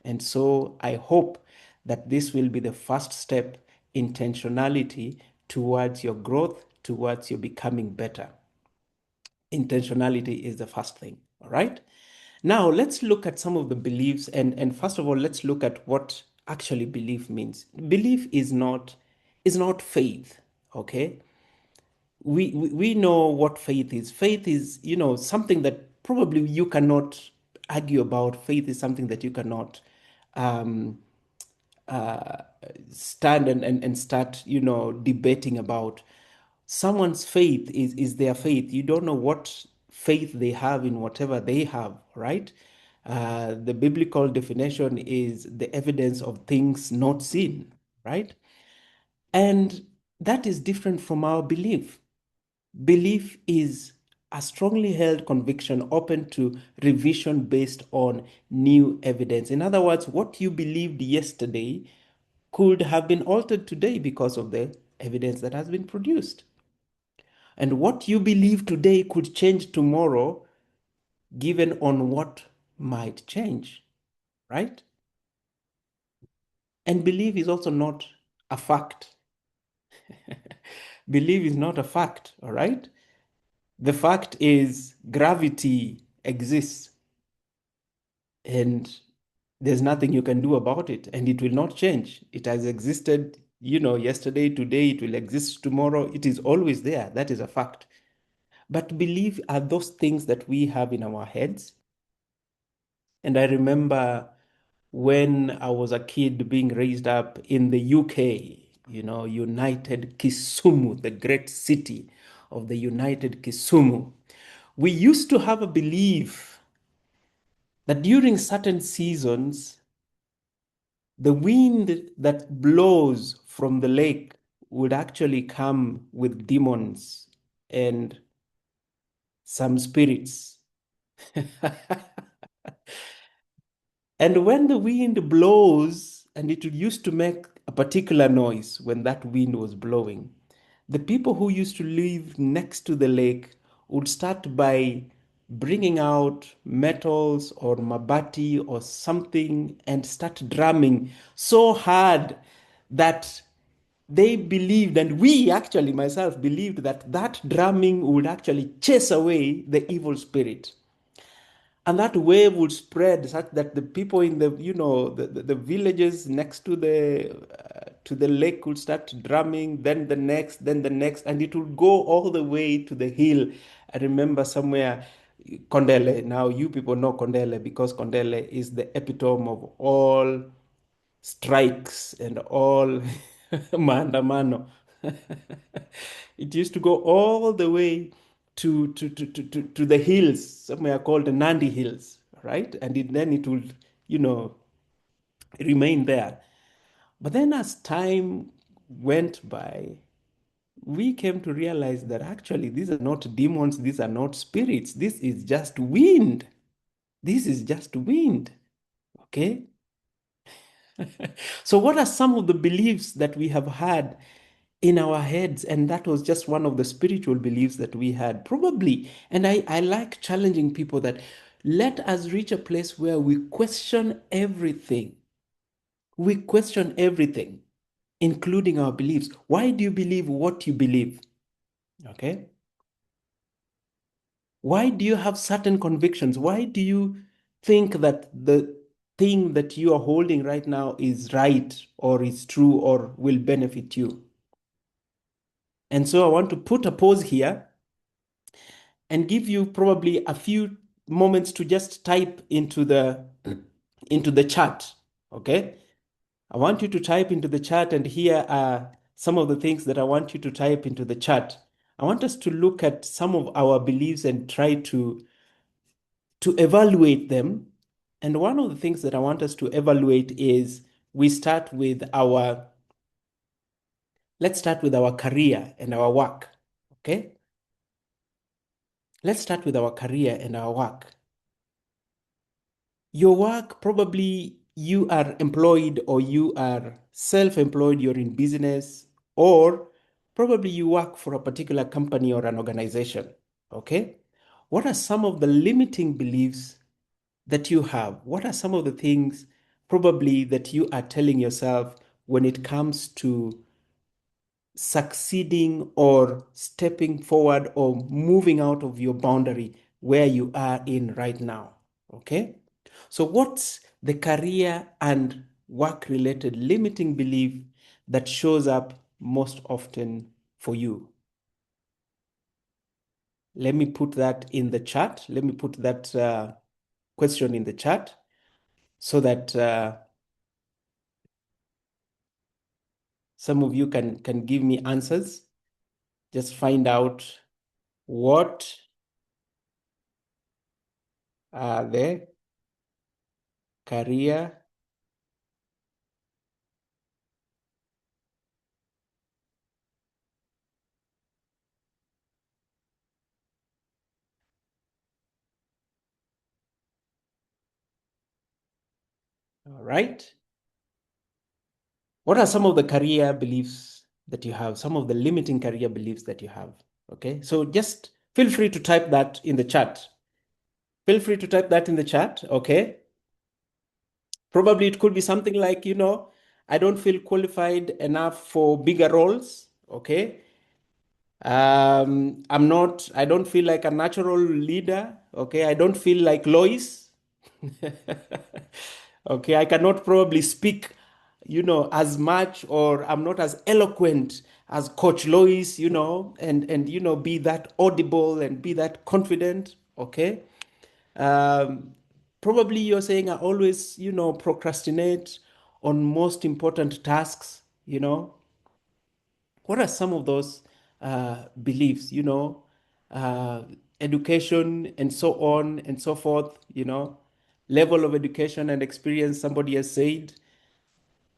And so I hope that this will be the first step, intentionality towards your growth, towards your becoming better. Intentionality is the first thing, all right? Now let's look at some of the beliefs, and first of all, let's look at what actually belief means. Belief is not faith, okay? We know what faith is. Faith is, something that probably you cannot argue about. Faith is something that you cannot um, uh, stand and start, debating about. Someone's faith is their faith. You don't know what faith they have in whatever they have, right? The biblical definition is the evidence of things not seen, right? And that is different from our belief. Belief is a strongly held conviction open to revision based on new evidence. In other words, what you believed yesterday could have been altered today because of the evidence that has been produced. And what you believe today could change tomorrow, given on what might change, right? And belief is also not a fact. Belief is not a fact, all right? The fact is gravity exists and there's nothing you can do about it, and it will not change. It has existed, yesterday, today, it will exist tomorrow. It is always there. That is a fact. But belief are those things that we have in our heads. And I remember when I was a kid being raised up in the UK, United Kisumu, the great city of the United Kisumu, we used to have a belief that during certain seasons, the wind that blows from the lake would actually come with demons and some spirits. And when the wind blows, and it used to make a particular noise when that wind was blowing, the people who used to live next to the lake would start by bringing out metals or mabati or something and start drumming so hard that they believed, and we actually, myself, believed that that drumming would actually chase away the evil spirit, and that wave would spread such that the people in the villages next to the lake would start drumming, then the next, and it would go all the way to the hill. I remember somewhere, Kondele. Now you people know Kondele because Kondele is the epitome of all strikes and all maandamano. It used to go all the way to the hills, somewhere called the Nandi Hills, right? And then it would, you know, remain there. But then as time went by, we came to realize that actually these are not demons, these are not spirits, this is just wind. This is just wind. Okay? So, what are some of the beliefs that we have had in our heads? And that was just one of the spiritual beliefs that we had, probably. And I like challenging people that let us reach a place where we question everything. We question everything, including our beliefs. Why do you believe what you believe? Okay. Why do you have certain convictions? Why do you think that the thing that you are holding right now is right or is true or will benefit you? And so I want to put a pause here and give you probably a few moments to just type into the chat. Okay? I want you to type into the chat, and here are some of the things that I want you to type into the chat. I want us to look at some of our beliefs and try to evaluate them. And one of the things that I want us to evaluate is we start with our let's start with our career and our work. Okay? Let's start with our career and our work. Your work, probably you are employed or you are self-employed, you're in business, or probably you work for a particular company or an organization. Okay? What are some of the limiting beliefs that you have? What are some of the things probably that you are telling yourself when it comes to succeeding or stepping forward or moving out of your boundary where you are in right now? Okay? So, what's the career and work related limiting belief that shows up most often for you? Let me put that in the chat. Let me put that question in the chat so that some of you can give me answers. Just find out what are there. career, all right? What are some of the career beliefs that you have? Some of the limiting career beliefs that you have? Okay, so just feel free to type that in the chat. Feel free to type that in the chat, okay? Probably it could be something like, I don't feel qualified enough for bigger roles, okay? I don't feel like a natural leader, okay? I don't feel like Lois. Okay, I cannot probably speak, as much, or I'm not as eloquent as Coach Lois, and be that audible and be that confident, okay? Um, Probably you're saying I always, procrastinate on most important tasks, What are some of those beliefs, uh, education and so on and so forth, level of education and experience, somebody has said.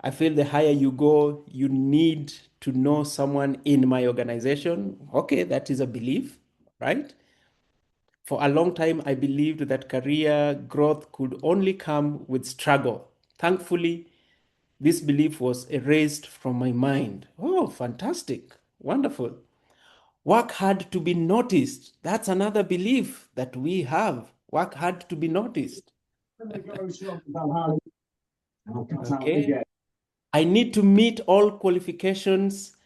I feel the higher you go, you need to know someone in my organization. Okay, that is a belief, right? For a long time, I believed that career growth could only come with struggle. Thankfully, this belief was erased from my mind. Oh, fantastic. Wonderful. Work hard to be noticed. That's another belief that we have. Work hard to be noticed. Okay. I need to meet all qualifications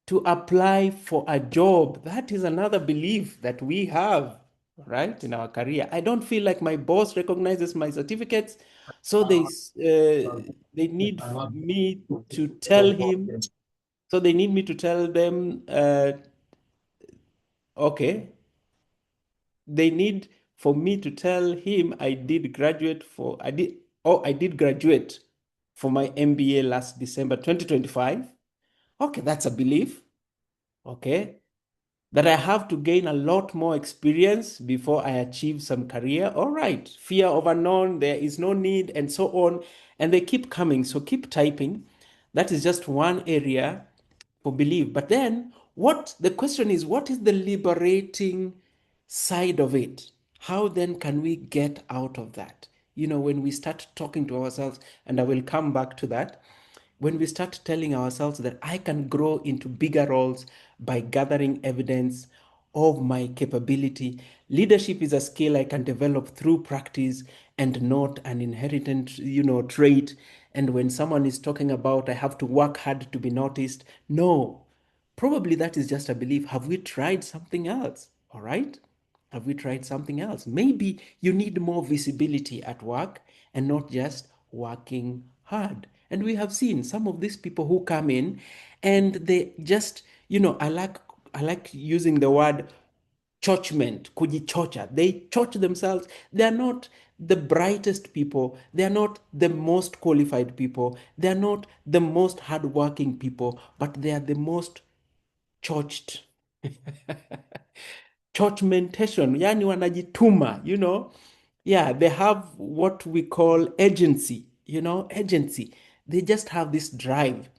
to apply for a job. That is another belief that we have, right, in our career. I don't feel like my boss recognizes my certificates, so they need me to tell him. So they need me to tell them, okay, they need for me to tell him I did graduate for my MBA last December 2025. Okay, that's a belief. Okay. That I have to gain a lot more experience before I achieve some career. All right, fear of unknown, there is no need, and so on. And they keep coming. So keep typing. That is just one area for belief. But then what the question is, what is the liberating side of it? How then can we get out of that? When we start talking to ourselves, and I will come back to that, when we start telling ourselves that I can grow into bigger roles by gathering evidence of my capability. Leadership is a skill I can develop through practice and not an inherited, trait. And when someone is talking about I have to work hard to be noticed, no, probably that is just a belief. Have we tried something else? All right. Have we tried something else? Maybe you need more visibility at work and not just working hard. And we have seen some of these people who come in and they just, I like using the word churchment, kujichocha. They church themselves. They are not the brightest people. They are not the most qualified people. They are not the most hardworking people, but they are the most churched. Churchmentation, yani wanajituma, Yeah, they have what we call agency, agency. They just have this drive,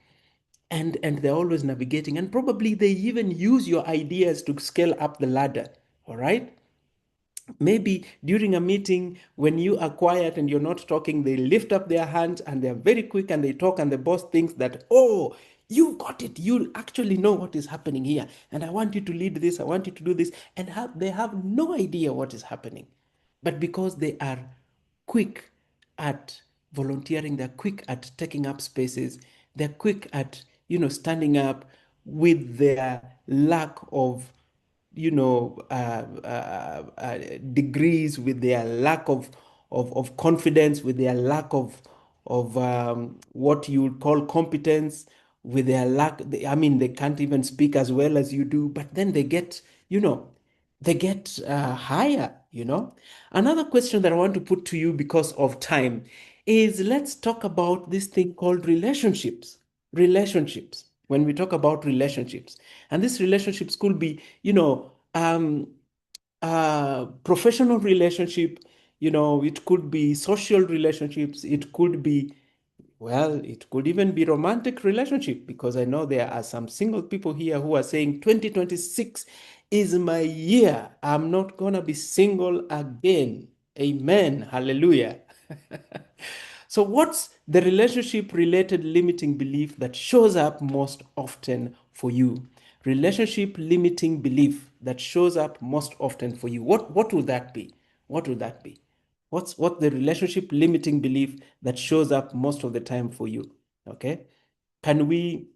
and they're always navigating, and probably they even use your ideas to scale up the ladder. All right. Maybe during a meeting when you are quiet and you're not talking, they lift up their hands and they're very quick and they talk, and the boss thinks that, oh, you got it, you actually know what is happening here, and I want you to lead this, I want you to do this, and they have no idea what is happening. But because they are quick at volunteering, they're quick at taking up spaces, they're quick at standing up with their lack of degrees, with their lack of confidence, with their lack of what you would call competence, with their lack. I mean, they can't even speak as well as you do, but then they get higher. Another question that I want to put to you because of time is, let's talk about this thing called relationships. Relationships. When we talk about relationships, and these relationships could be, professional relationship, it could be social relationships, it could be, well, it could even be romantic relationship, because I know there are some single people here who are saying 2026 is my year. I'm not gonna be single again. Amen. Hallelujah. So, what's the relationship related limiting belief that shows up most often for you? Relationship limiting belief that shows up most often for you. What would that be? What would that be? What the relationship limiting belief that shows up most of the time for you? Okay. Can we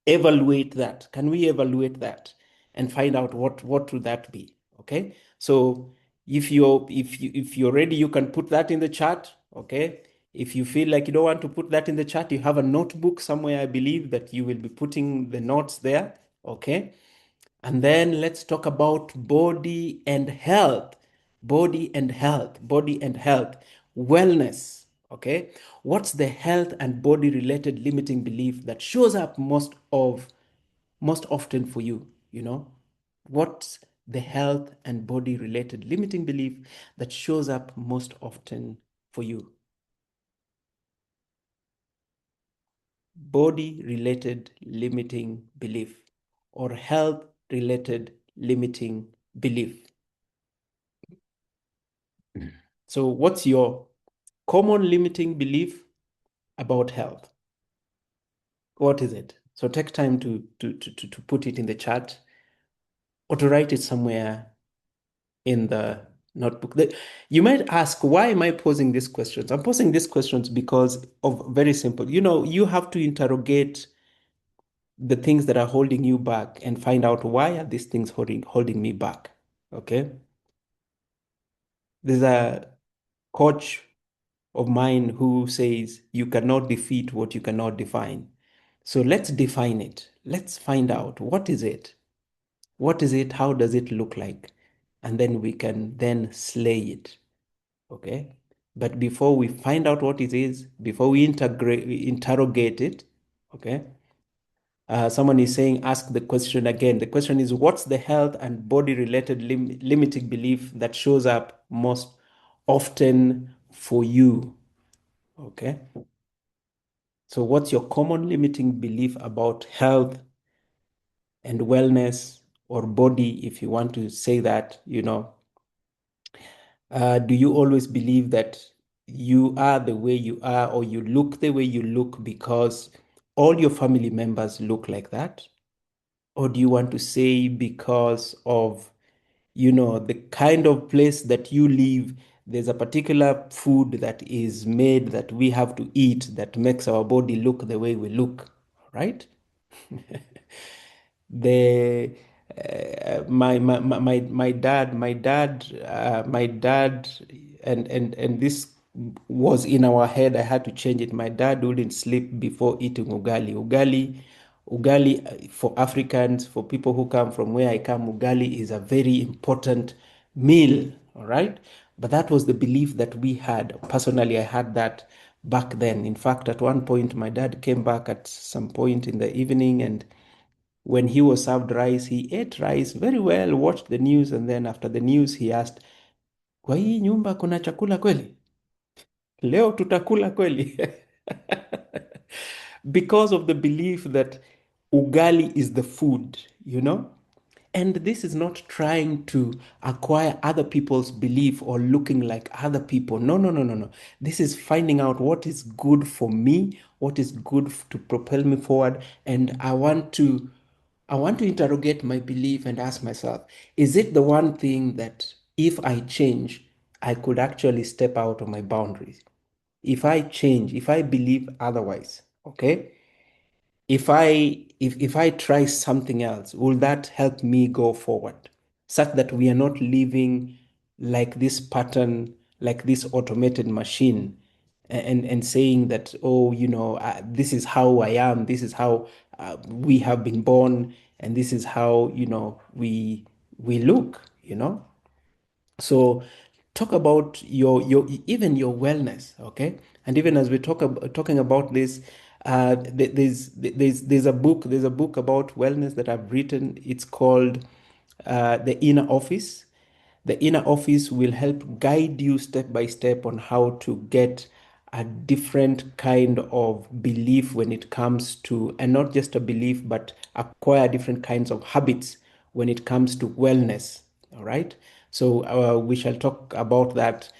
evaluate that? Can we evaluate that and find out what would that be? Okay. So if you're ready, you can put that in the chat. Okay. If you feel like you don't want to put that in the chat, you have a notebook somewhere, I believe, that you will be putting the notes there. Okay. And then let's talk about body and health. Body and health, body and health, wellness. Okay. What's the health and body related limiting belief that shows up most often for you? What's the health and body related limiting belief that shows up most often for you? Body related limiting belief or health related limiting belief. So, what's your common limiting belief about health? What is it? So, take time to put it in the chat or to write it somewhere in the notebook. You might ask, why am I posing these questions? I'm posing these questions because of very simple. You have to interrogate the things that are holding you back and find out, why are these things holding me back? Okay. There's a coach of mine who says you cannot defeat what you cannot define. So let's define it. Let's find out, what is it? What is it? How does it look like? And then we can then slay it. Okay. But before we find out what it is, before we interrogate it, okay, someone is saying, ask the question again. The question is, what's the health and body related limiting belief that shows up most often for you? Okay. So, what's your common limiting belief about health and wellness, or body, if you want to say that? Do you always believe that you are the way you are, or you look the way you look because all your family members look like that? Or do you want to say because of, the kind of place that you live, there's a particular food that is made that we have to eat that makes our body look the way we look, right? the my dad, and this was in our head. I had to change it. My dad wouldn't sleep before eating ugali. For Africans, for people who come from where I come, ugali is a very important meal. All right. But that was the belief that we had. Personally, I had that back then. In fact, at one point, my dad came back at some point in the evening, and when he was served rice, he ate rice very well, watched the news, and then after the news, he asked, kwa hii nyumba kuna chakula kweli? Leo tutakula kweli? Because of the belief that ugali is the food, you know? And this is not trying to acquire other people's belief or looking like other people. No, no, no, no, no. This is finding out what is good for me, what is good to propel me forward. And I want to interrogate my belief and ask myself, is it the one thing that if I change, I could actually step out of my boundaries? If I change, if I believe otherwise, okay? If I try something else, will that help me go forward? Such that we are not living like this pattern, like this automated machine, and saying that, oh, this is how I am, this is how we have been born, and this is how we look. So talk about your even your wellness, okay? And even as we talking about this, there's a book about wellness that I've written. It's called The Inner Office. The inner office will help guide you step by step on how to get a different kind of belief when it comes to, and not just a belief, but acquire different kinds of habits when it comes to wellness. All right. So we shall talk about that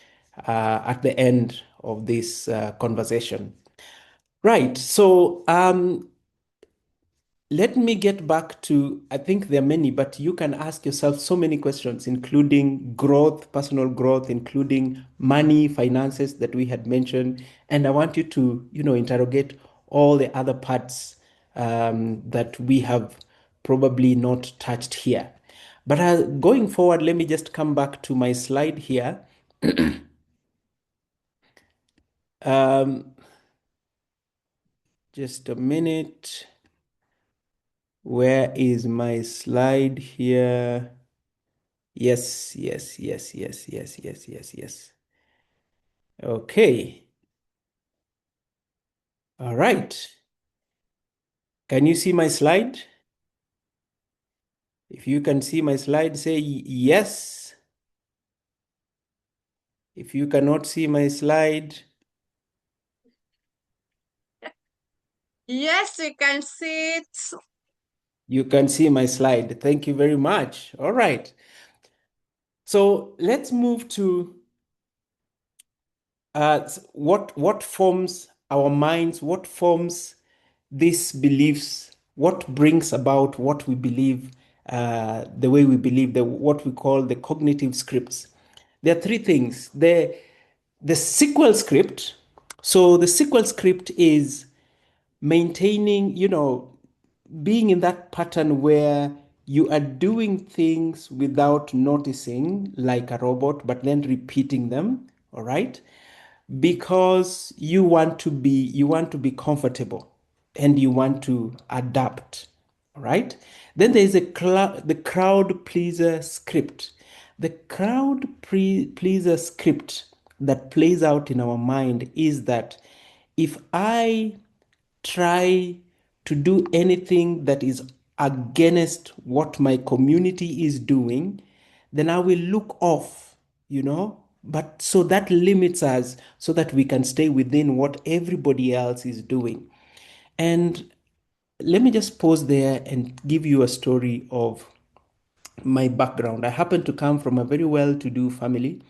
at the end of this conversation. Right. So let me get back to, I think there are many, but you can ask yourself so many questions, including growth, personal growth, including money, finances that we had mentioned. And I want you to, interrogate all the other parts that we have probably not touched here. But going forward, let me just come back to my slide here. Um, just a minute. Where is my slide here? Yes, yes, yes, yes, yes, yes, yes, yes. Okay. All right. Can you see my slide? If you can see my slide, say yes. If you cannot see my slide,
Yes, we can see it.
you can see my slide. Thank you very much. All right. So let's move to what forms our minds, what forms these beliefs, what brings about what we believe, the way we believe, what we call the cognitive scripts. There are three things. The sequel script. So the sequel script is maintaining, being in that pattern where you are doing things without noticing, like a robot, but then repeating them. All right, because you want to be comfortable and you want to adapt. All right, then there is the crowd pleaser script. The pleaser script that plays out in our mind is that if I try to do anything that is against what my community is doing, then I will look off, But so that limits us so that we can stay within what everybody else is doing. And let me just pause there and give you a story of my background. I happen to come from a very well to do family,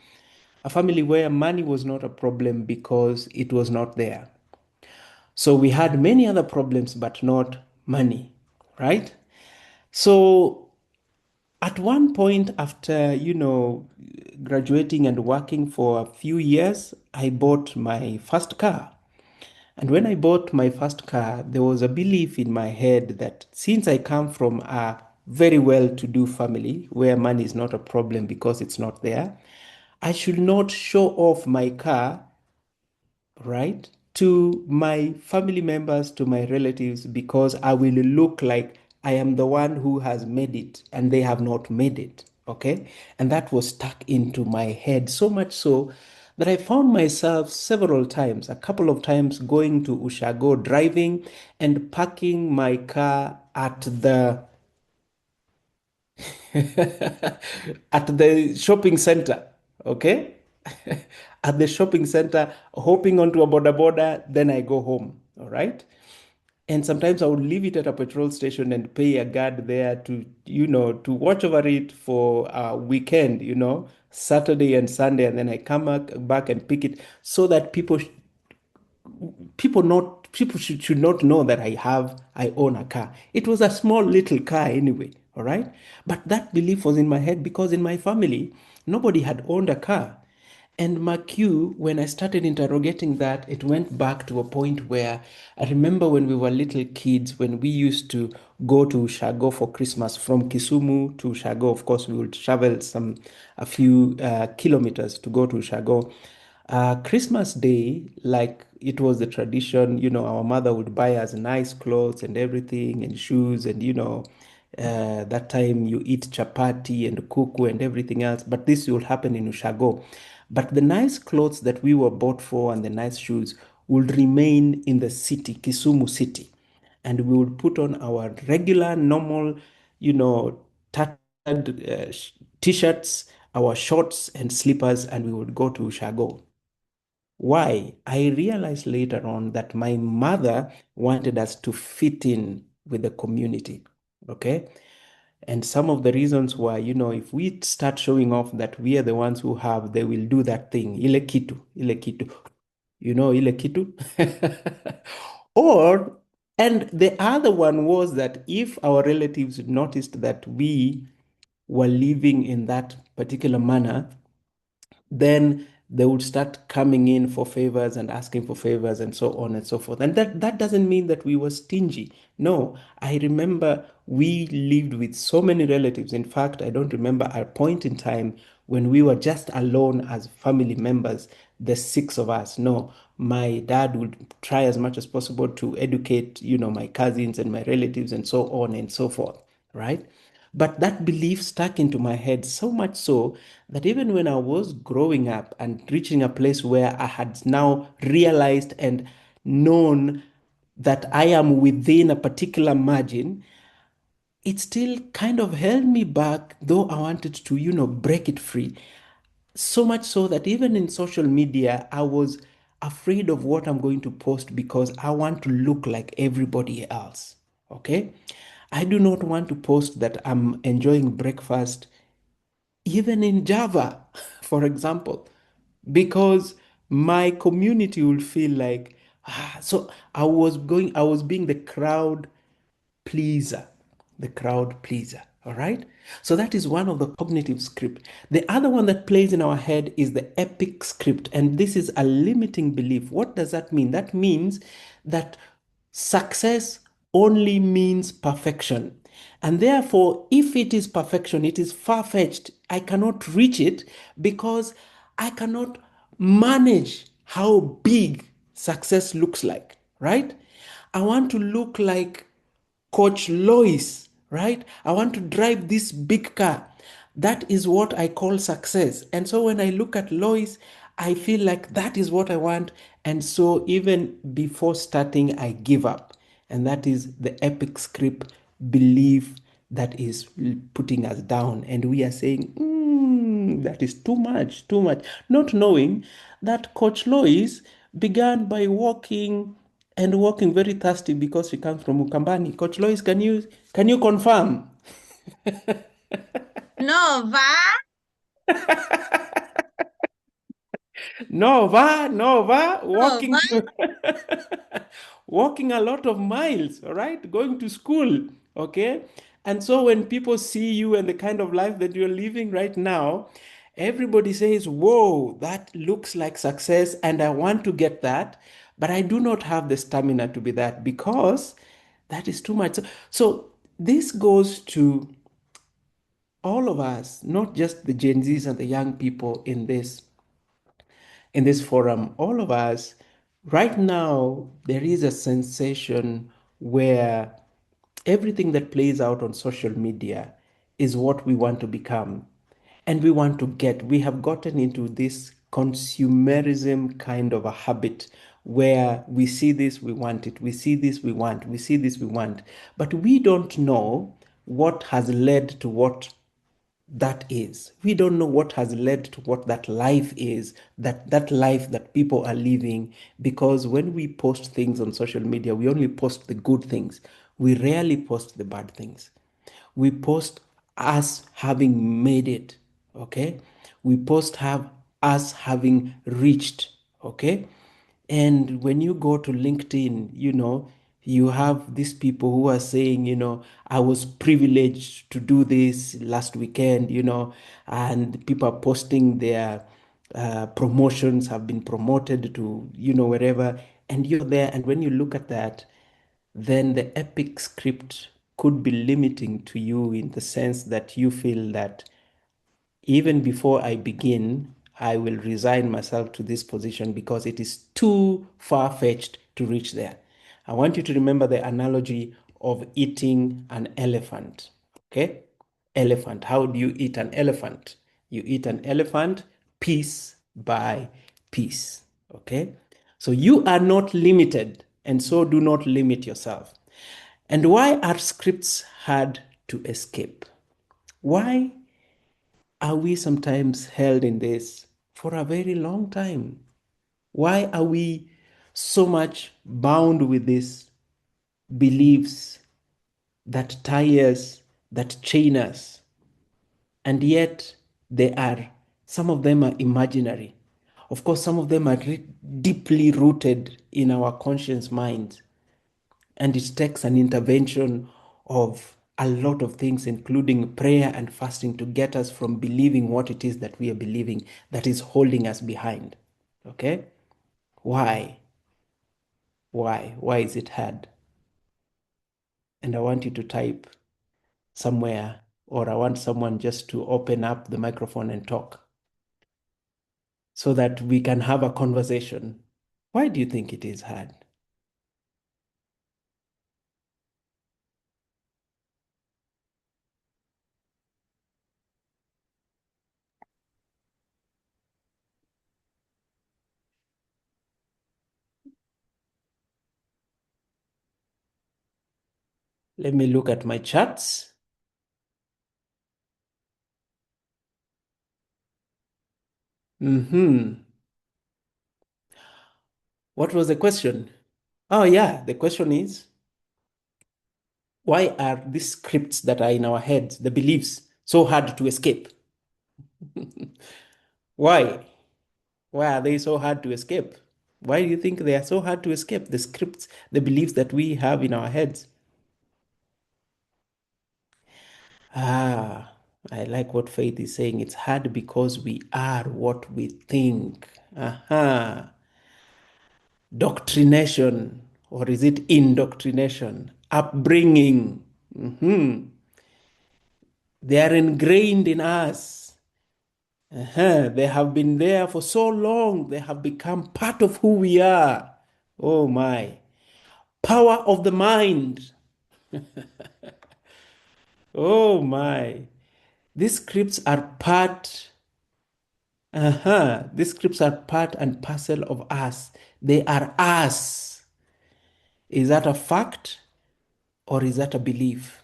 a family where money was not a problem because it was not there. So we had many other problems, but not money, right? So at one point, after, graduating and working for a few years, I bought my first car. And when I bought my first car, there was a belief in my head that since I come from a very well to do family where money is not a problem because it's not there, I should not show off my car, right, to my family members, to my relatives, because I will look like I am the one who has made it and they have not made it. Okay. And that was stuck into my head so much so that I found myself several times, a couple of times, going to Ushago, driving and parking my car at the at the shopping center, okay? At the shopping center, hopping onto a border border, then I go home, all right? And sometimes I would leave it at a petrol station and pay a guard there to, to watch over it for a weekend, Saturday and Sunday, and then I come back and pick it so that people should not know that I own a car. It was a small little car anyway, all right? But that belief was in my head because in my family, nobody had owned a car. And McHugh, when I started interrogating that, it went back to a point where I remember when we were little kids, when we used to go to Ushago for Christmas from Kisumu to Ushago. Of course, we would travel a few kilometers to go to Ushago. Christmas Day, like it was the tradition, our mother would buy us nice clothes and everything and shoes and, that time you eat chapati and kuku and everything else, but this will happen in Ushago. But the nice clothes that we were bought for and the nice shoes would remain in the city, Kisumu city. And we would put on our regular, normal, tattered t-shirts, our shorts and slippers, and we would go to Shago. Why? I realized later on that my mother wanted us to fit in with the community. Okay. And some of the reasons were, if we start showing off that we are the ones who have, they will do that thing. Ile kitu, ile kitu. Ile kitu. Or, and the other one was that if our relatives noticed that we were living in that particular manner, then they would start coming in for favors and asking for favors and so on and so forth. And that doesn't mean that we were stingy. No, I remember we lived with so many relatives. In fact, I don't remember a point in time when we were just alone as family members, the six of us. No, my dad would try as much as possible to educate, my cousins and my relatives and so on and so forth, right? But that belief stuck into my head so much so that even when I was growing up and reaching a place where I had now realized and known that I am within a particular margin, it still kind of held me back, though I wanted to, break it free. So much so that even in social media, I was afraid of what I'm going to post because I want to look like everybody else. Okay. I do not want to post that I'm enjoying breakfast, even in Java, for example, because my community will feel like, so I was being pleaser, the crowd pleaser. All right. So that is one of the cognitive script. The other one that plays in our head is the epic script. And this is a limiting belief. What does that mean? That means that success only means perfection. And therefore, if it is perfection, it is far fetched. I cannot reach it because I cannot manage how big success looks like, right? I want to look like Coach Lois, right? I want to drive this big car. That is what I call success. And so when I look at Lois, I feel like that is what I want. And so even before starting, I give up. And that is the epic script belief that is putting us down. And we are saying, that is too much, too much. Not knowing that Coach Lois began by walking very thirsty because she comes from Ukambani. Coach Lois, can you confirm?
Nova,
Nova,
Nova.
walking a lot of miles, all right, going to school, okay? And so when people see you and the kind of life that you're living right now, everybody says, whoa, that looks like success, and I want to get that, but I do not have the stamina to be that because that is too much. So this goes to all of us, not just the Gen Zs and the young people in this forum, all of us, right now, there is a sensation where everything that plays out on social media is what we want to become. And we want to get, we have gotten into this consumerism kind of a habit where we see this, we want it, we see this, we want, we see this, we want. But we don't know what has led to what that is. We don't know what has led to what that life is, that life that people are living, because when we post things on social media, we only post the good things. We rarely post the bad things. We post us having made it, okay? We post have us having reached, okay? And when you go to LinkedIn, you have these people who are saying, I was privileged to do this last weekend, and people are posting their promotions, have been promoted to, wherever, and you're there. And when you look at that, then the epic script could be limiting to you in the sense that you feel that even before I begin, I will resign myself to this position because it is too far fetched to reach there. I want you to remember the analogy of eating an elephant. Okay? Elephant. How do you eat an elephant? You eat an elephant piece by piece. Okay? So you are not limited, and so do not limit yourself. And why are scripts hard to escape? Why are we sometimes held in this for a very long time? Why are we so much bound with these beliefs that tie us, that chain us? And yet, some of them are imaginary. Of course, some of them are deeply rooted in our conscious minds. And it takes an intervention of a lot of things, including prayer and fasting, to get us from believing what it is that we are believing that is holding us behind. Okay? Why? Why? Why is it hard? And I want you to type somewhere, or I want someone just to open up the microphone and talk so that we can have a conversation. Why do you think it is hard? Let me look at my charts. What was the question? Oh, yeah, the question is, why are these scripts that are in our heads, the beliefs, so hard to escape? Why? Why are they so hard to escape? Why do you think they are so hard to escape? The scripts, the beliefs that we have in our heads. Ah, I like what Faith is saying. It's hard because we are what we think. Aha. Doctrination, or is it indoctrination? Upbringing. They are ingrained in us. They have been there for so long, they have become part of who we are. Oh my. Power of the mind. Oh my. These scripts are these scripts are part and parcel of us. They are us. Is that a fact or is that a belief?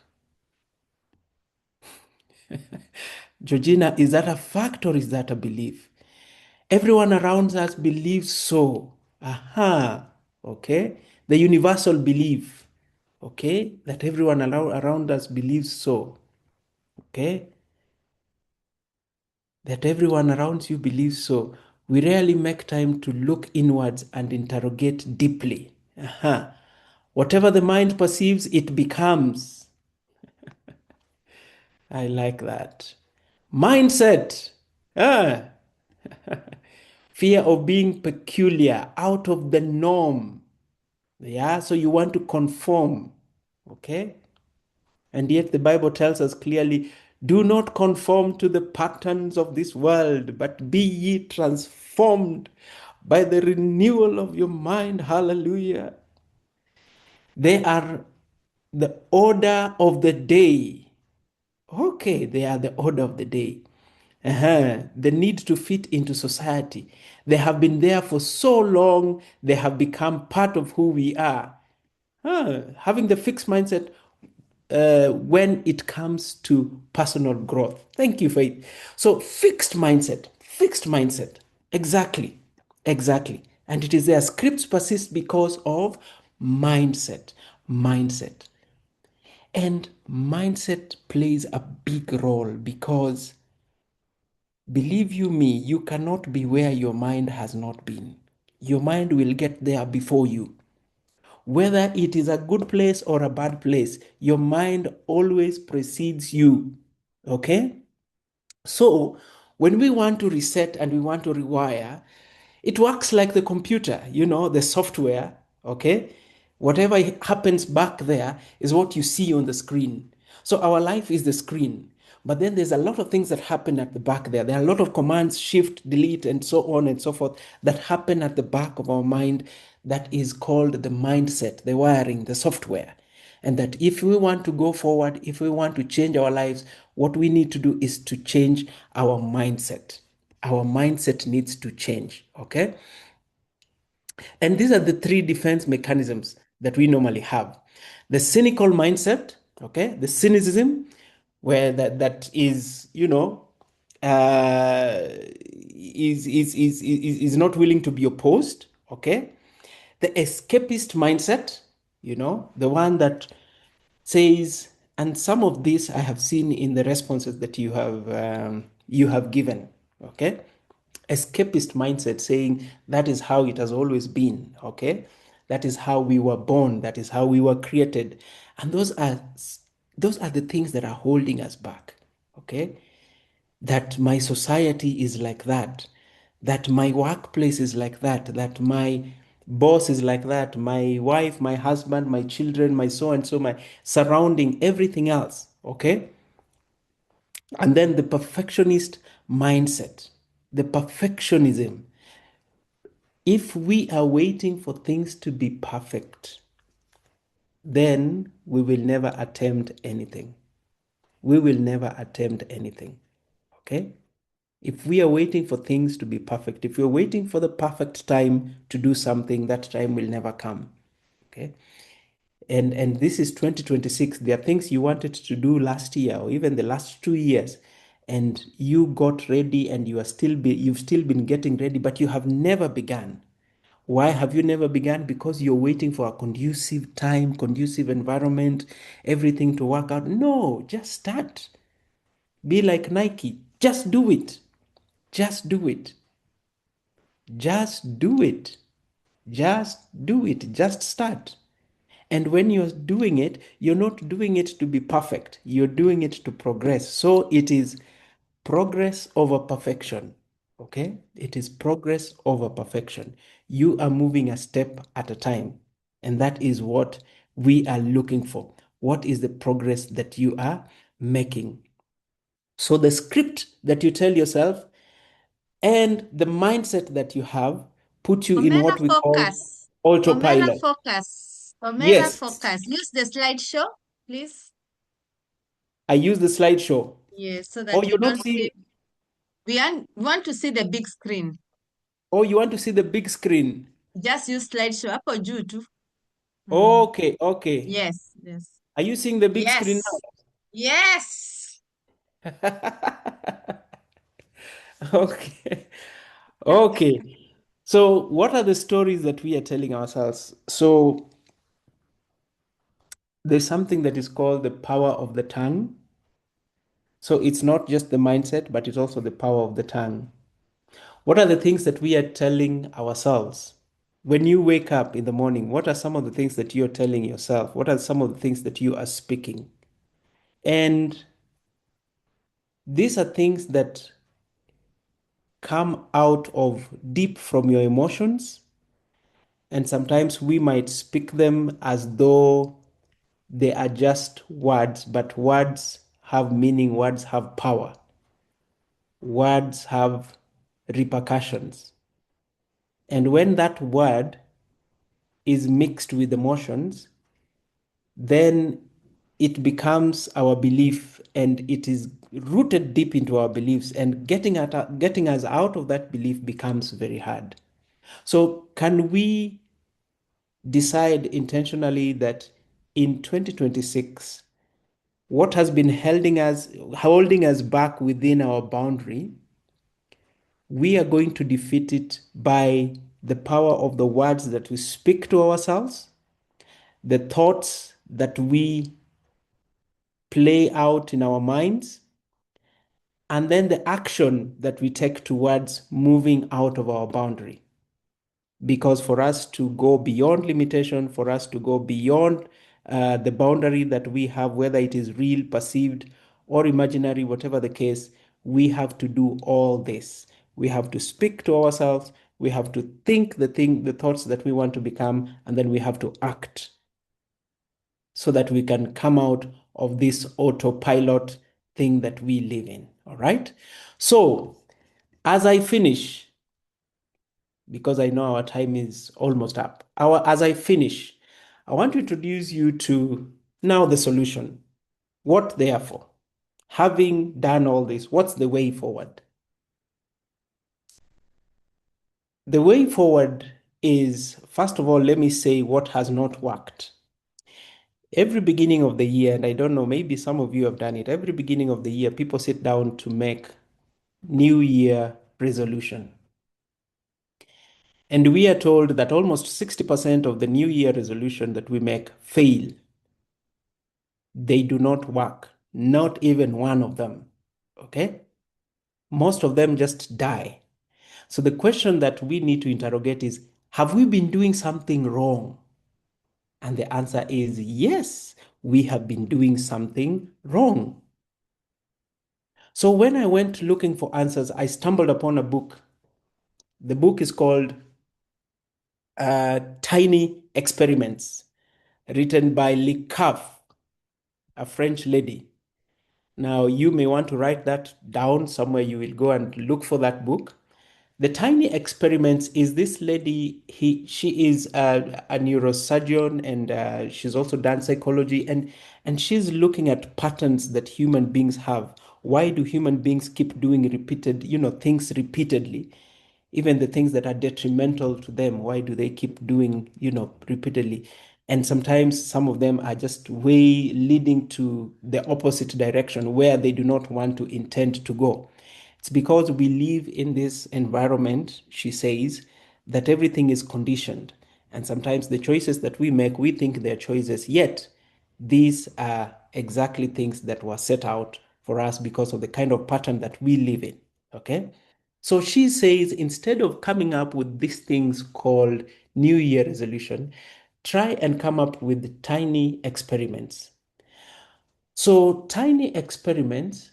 Georgina, is that a fact or is that a belief? Everyone around us believes so. Okay. The universal belief, okay, that everyone around us believes so. Okay. That everyone around you believes so. We rarely make time to look inwards and interrogate deeply. Whatever the mind perceives, it becomes. I like that. Mindset. Ah. Fear of being peculiar, out of the norm. Yeah, so you want to conform. Okay? And yet the Bible tells us clearly, do not conform to the patterns of this world, but be ye transformed by the renewal of your mind. Hallelujah. They are the order of the day. Okay, they are the order of the day. The need to fit into society. They have been there for so long, they have become part of who we are. Having the fixed mindset when it comes to personal growth. Thank you, Faith. So, fixed mindset, fixed mindset. Exactly, exactly. And it is there. Scripts persist because of mindset, mindset. And mindset plays a big role because, believe you me, you cannot be where your mind has not been. Your mind will get there before you. Whether it is a good place or a bad place, your mind always precedes you. Okay? So, when we want to reset and we want to rewire, it works like the computer, the software. Okay? Whatever happens back there is what you see on the screen. So, our life is the screen. But then there's a lot of things that happen at the back there. There are a lot of commands, shift, delete, and so on and so forth that happen at the back of our mind that is called the mindset, the wiring, the software. And that if we want to go forward, if we want to change our lives, what we need to do is to change our mindset. Our mindset needs to change. Okay? And these are the three defense mechanisms that we normally have. The cynical mindset, okay, the cynicism, where that is, is not willing to be opposed. Okay. The escapist mindset, the one that says, and some of this I have seen in the responses that you have given. Okay. Escapist mindset saying that is how it has always been. Okay. That is how we were born. That is how we were created. And those are the things that are holding us back. Okay. That my society is like that my workplace is like that my boss is like that, my wife, my husband, my children, my so and so, my surrounding, everything else. Okay. And then the perfectionist mindset, the perfectionism. If we are waiting for things to be perfect, then we will never attempt anything. We will never attempt anything. Okay. If we are waiting for things to be perfect, if you're waiting for the perfect time to do something, that time will never come. Okay. And this is 2026. There are things you wanted to do last year or even the last 2 years, and you got ready and you've still been getting ready, but you have never begun. Why have you never begun? Because you're waiting for a conducive time, conducive environment, everything to work out. No, just start. Be like Nike. Just do it. Just do it. Just do it. Just do it. Just start. And when you're doing it, you're not doing it to be perfect. You're doing it to progress. So it is progress over perfection. Okay? It is progress over perfection. You are moving a step at a time. And that is what we are looking for. What is the progress that you are making? So the script that you tell yourself and the mindset that you have put you in
Omena
what we call
focus. Omena
autopilot.
focus. Omena
Yes,
focus. Use the slideshow, please.
I use the slideshow.
Yes, so
Oh,
that we
you're not
don't
seeing,
see. We want to see the big screen.
oh, you want to see the big screen.
Just use slideshow. Hapo juu tu. Mm.
Okay, okay.
Yes, yes.
Are you seeing the big screen
Yes. Yes.
now? Okay. Okay. So, what are the stories that we are telling ourselves? So, there's something that is called the power of the tongue. So, it's not just the mindset, but it's also the power of the tongue. What are the things that we are telling ourselves? When you wake up in the morning, what are some of the things that you're telling yourself? What are some of the things that you are speaking? And these are things that come out of deep from your emotions. And sometimes we might speak them as though they are just words, but words have meaning, words have power, words have repercussions. And when that word is mixed with emotions, then it becomes our belief and it is rooted deep into our beliefs, and getting us out of that belief becomes very hard. So can we decide intentionally that in 2026 what has been holding us back within our boundary, we are going to defeat it by the power of the words that we speak to ourselves, the thoughts that we play out in our minds, and then the action that we take towards moving out of our boundary. Because for us to go beyond limitation, for us to go beyond the boundary that we have, whether it is real, perceived, or imaginary, whatever the case, we have to do all this. We have to speak to ourselves. We have to think the thoughts that we want to become, and then we have to act so that we can come out of this autopilot thing that we live in. All right. So, as I finish, because I know our time is almost up, as I finish, I want to introduce you to now the solution. What, therefore, having done all this, what's the way forward? The way forward is, first of all, let me say what has not worked. Every beginning of the year, and I don't know, maybe some of you have done it, every beginning of the year, people sit down to make New Year resolution. And we are told that almost 60% of the New Year resolution that we make fail. They do not work, not even one of them. Okay? Most of them just die. So the question that we need to interrogate is, have we been doing something wrong? And the answer is yes, we have been doing something wrong. So when I went looking for answers, I stumbled upon a book. The book is called Tiny Experiments, written by Licaf, a French lady. Now, you may want to write that down somewhere. You will go and look for that book. The Tiny Experiments is this lady. She is a neurosurgeon, and she's also done psychology, and she's looking at patterns that human beings have. Why do human beings keep doing repeated, things repeatedly? Even the things that are detrimental to them, why do they keep doing, repeatedly? And sometimes some of them are just way leading to the opposite direction where they do not want to intend to go. It's because we live in this environment, she says, that everything is conditioned. And sometimes the choices that we make, we think they're choices, yet these are exactly things that were set out for us because of the kind of pattern that we live in. Okay? So she says instead of coming up with these things called New Year resolution, try and come up with tiny experiments. So, tiny experiments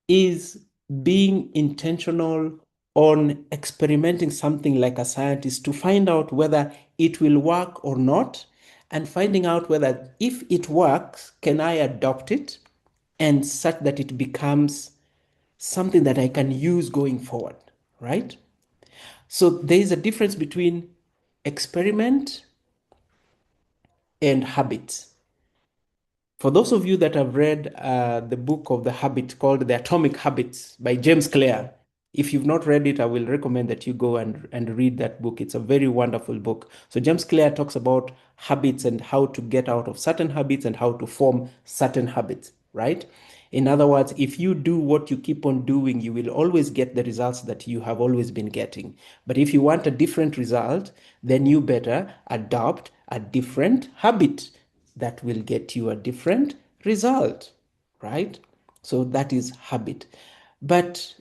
is being intentional on experimenting something like a scientist to find out whether it will work or not, and finding out whether if it works, can I adopt it and such that it becomes something that I can use going forward, right? So there is a difference between experiment and habits. For those of you that have read the book of the habit called The Atomic Habits by James Clear, if you've not read it, I will recommend that you go and read that book. It's a very wonderful book. So James Clear talks about habits and how to get out of certain habits and how to form certain habits, right? In other words, if you do what you keep on doing, you will always get the results that you have always been getting. But if you want a different result, then you better adopt a different habit that will get you a different result, right? So that is habit. But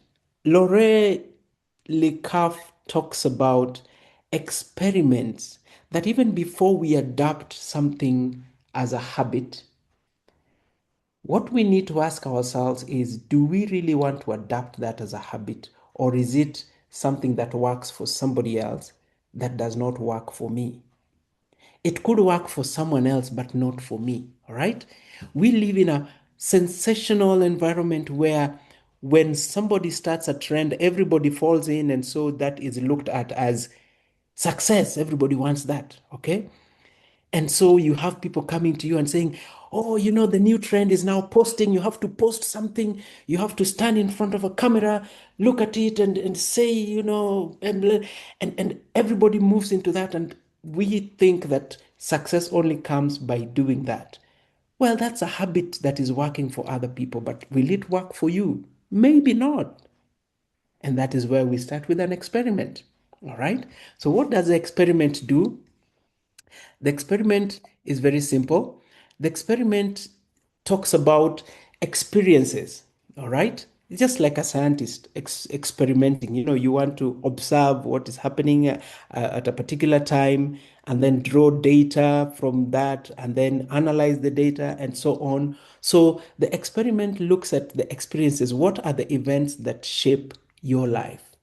Lore Lecaf talks about experiments that even before we adopt something as a habit, what we need to ask ourselves is, do we really want to adapt that as a habit, or is it something that works for somebody else that does not work for me? It could work for someone else, but not for me. All right. We live in a sensational environment where when somebody starts a trend, everybody falls in. And so that is looked at as success. Everybody wants that. Okay. And so you have people coming to you and saying, oh, the new trend is now posting. You have to post something. You have to stand in front of a camera, look at it and say, and everybody moves into that. And we think that success only comes by doing that. Well, that's a habit that is working for other people, but will it work for you? Maybe not. And that is where we start with an experiment. All right. So what does the experiment do? The experiment is very simple. The experiment talks about experiences, all right? It's just like a scientist experimenting. You want to observe what is happening at a particular time and then draw data from that and then analyze the data and so on. So the experiment looks at the experiences. What are the events that shape your life?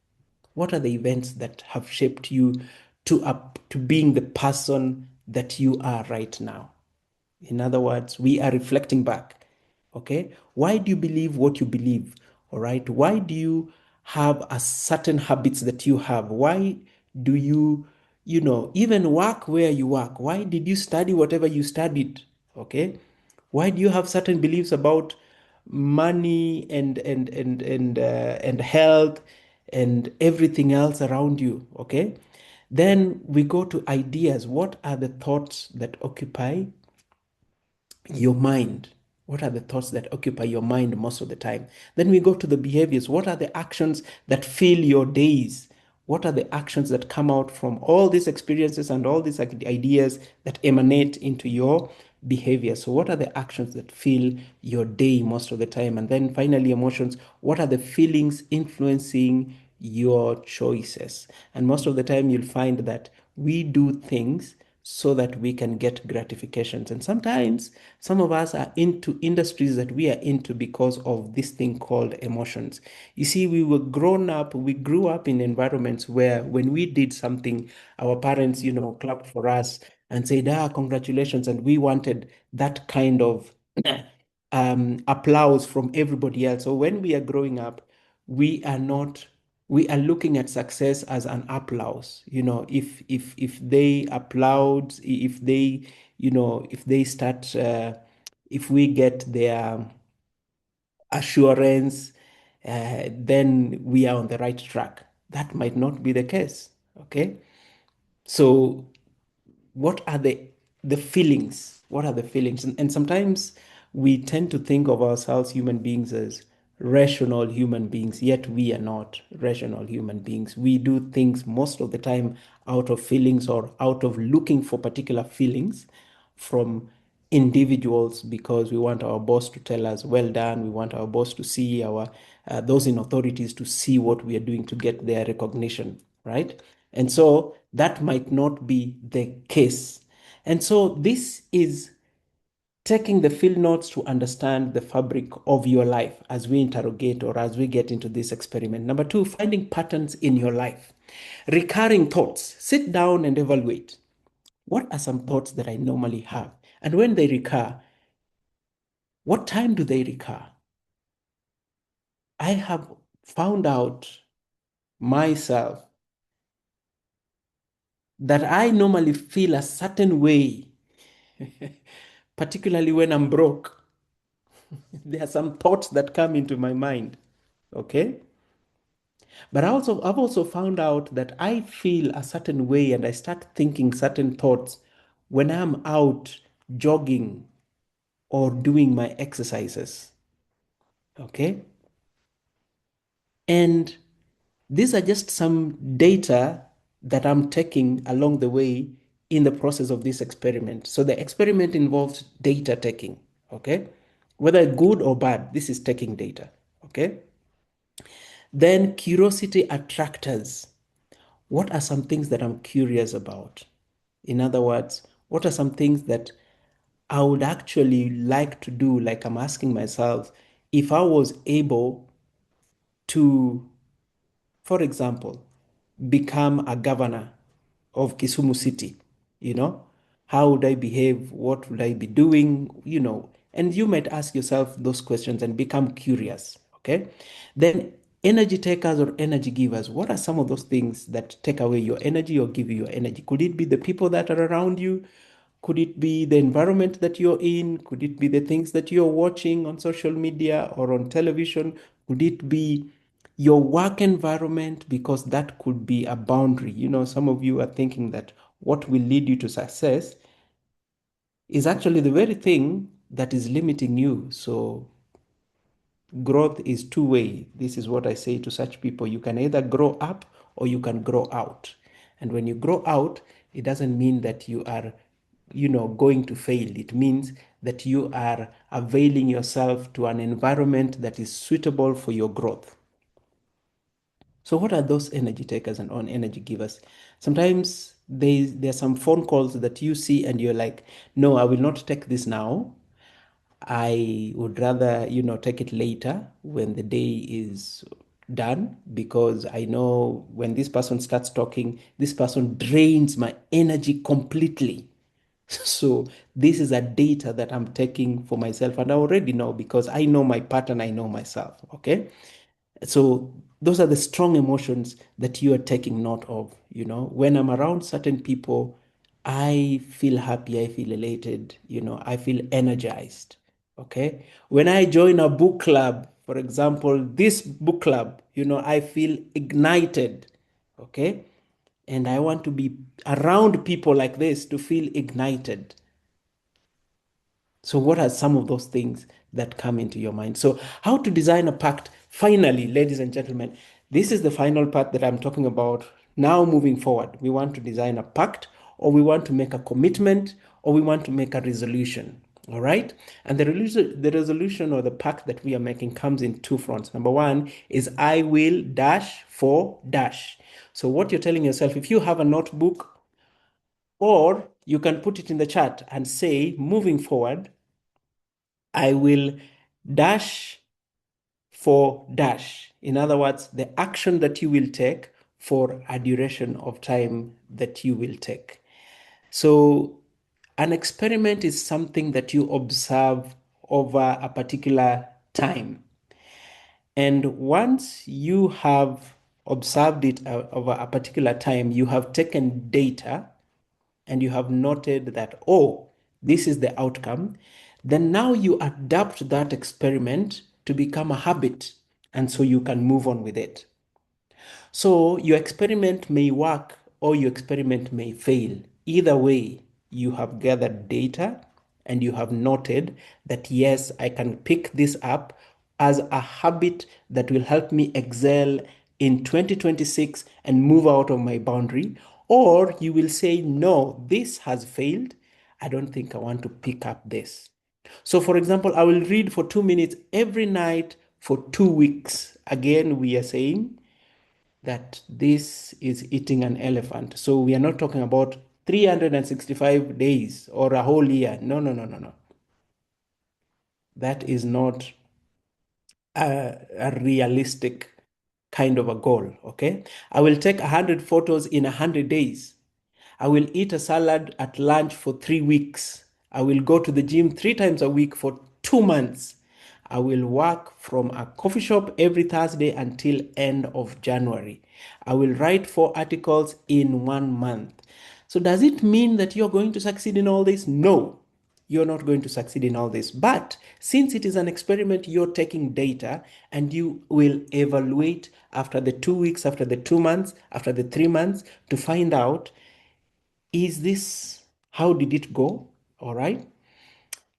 What are the events that have shaped you to being the person that you are right now? In other words, we are reflecting back. Okay? Why do you believe what you believe? All right? Why do you have a certain habits that you have? Why do you, even work where you work? Why did you study whatever you studied? Okay? Why do you have certain beliefs about money and health and everything else around you? Okay? Then we go to ideas. What are the thoughts that occupy your mind? What are the thoughts that occupy your mind most of the time? Then we go to the behaviors. What are the actions that fill your days? What are the actions that come out from all these experiences and all these ideas that emanate into your behavior? So, what are the actions that fill your day most of the time? And then finally, emotions. What are the feelings influencing your choices? And most of the time, you'll find that we do things so that we can get gratifications. And sometimes some of us are into industries that we are into because of this thing called emotions. You see, we grew up in environments where when we did something, our parents, clapped for us and said, congratulations. And we wanted that kind of applause from everybody else. So when we are growing up, we are not we are looking at success as an applause. If they applaud, if they start, if we get their assurance, then we are on the right track. That might not be the case. Okay. So what are the feelings? What are the feelings? And sometimes we tend to think of ourselves human beings as rational human beings, yet we are not rational human beings. We do things most of the time out of feelings or out of looking for particular feelings from individuals, because we want our boss to tell us well done. We want our boss to see our those in authorities to see what we are doing to get their recognition, right? And so that might not be the case. And so this is taking the field notes to understand the fabric of your life as we interrogate or as we get into this experiment. Number two, finding patterns in your life. Recurring thoughts. Sit down and evaluate. What are some thoughts that I normally have? And when they recur, what time do they recur? I have found out myself that I normally feel a certain way, particularly when I'm broke. There are some thoughts that come into my mind. Okay. But I've also found out that I feel a certain way and I start thinking certain thoughts when I'm out jogging or doing my exercises. Okay. And these are just some data that I'm taking along the way in the process of this experiment. So the experiment involves data taking, okay? Whether good or bad, this is taking data, okay? Then curiosity attractors. What are some things that I'm curious about? In other words, what are some things that I would actually like to do? Like I'm asking myself, if I was able to, for example, become a governor of Kisumu City, you know, how would I behave? What would I be doing? And you might ask yourself those questions and become curious. Okay. Then energy takers or energy givers. What are some of those things that take away your energy or give you your energy? Could it be the people that are around you? Could it be the environment that you're in? Could it be the things that you're watching on social media or on television? Could it be your work environment? Because that could be a boundary. Some of you are thinking that what will lead you to success is actually the very thing that is limiting you. So growth is two-way. This is what I say to such people. You can either grow up or you can grow out. And when you grow out, it doesn't mean that you are, going to fail. It means that you are availing yourself to an environment that is suitable for your growth. So what are those energy takers and on energy givers? Sometimes there's some phone calls that you see and you're like, no, I will not take this now. I would rather, take it later when the day is done, because I know when this person starts talking, this person drains my energy completely. So this is a data that I'm taking for myself, and I already know because I know my pattern, I know myself. Okay. So those are the strong emotions that you are taking note of. When I'm around certain people, I feel happy, I feel elated, I feel energized. Okay. When I join a book club, for example, this book club, I feel ignited. Okay. And I want to be around people like this to feel ignited. So, what are some of those things that come into your mind? So, how to design a pact? Finally, ladies and gentlemen, this is the final part that I'm talking about. Now, moving forward, we want to design a pact, or we want to make a commitment, or we want to make a resolution. All right. And the resolution or the pact that we are making comes in two fronts. Number one is I will dash for dash. So, what you're telling yourself, if you have a notebook, or you can put it in the chat and say, moving forward, I will dash for dash. In other words, the action that you will take for a duration of time that you will take. So, an experiment is something that you observe over a particular time. And once you have observed it over a particular time, you have taken data and you have noted that, oh, this is the outcome, then now you adapt that experiment to become a habit. And so you can move on with it. So your experiment may work or your experiment may fail. Either way, you have gathered data and you have noted that, yes, I can pick this up as a habit that will help me excel in 2026 and move out of my boundary. Or you will say, no, this has failed. I don't think I want to pick up this. So, for example, I will read for 2 minutes every night for 2 weeks. Again, we are saying that this is eating an elephant. So we are not talking about 365 days or a whole year. No, no, no, no, no. That is not a realistic kind of a goal. Okay. I will take 100 photos in 100 days. I will eat a salad at lunch for 3 weeks. I will go to the gym 3 times a week for 2 months. I will work from a coffee shop every Thursday until end of January. I will write 4 articles in 1 month. So does it mean that you're going to succeed in all this? No, you're not going to succeed in all this. But since it is an experiment, you're taking data and you will evaluate after the 2 weeks, after the 2 months, after the 3 months to find out, is this, how did it go? All right.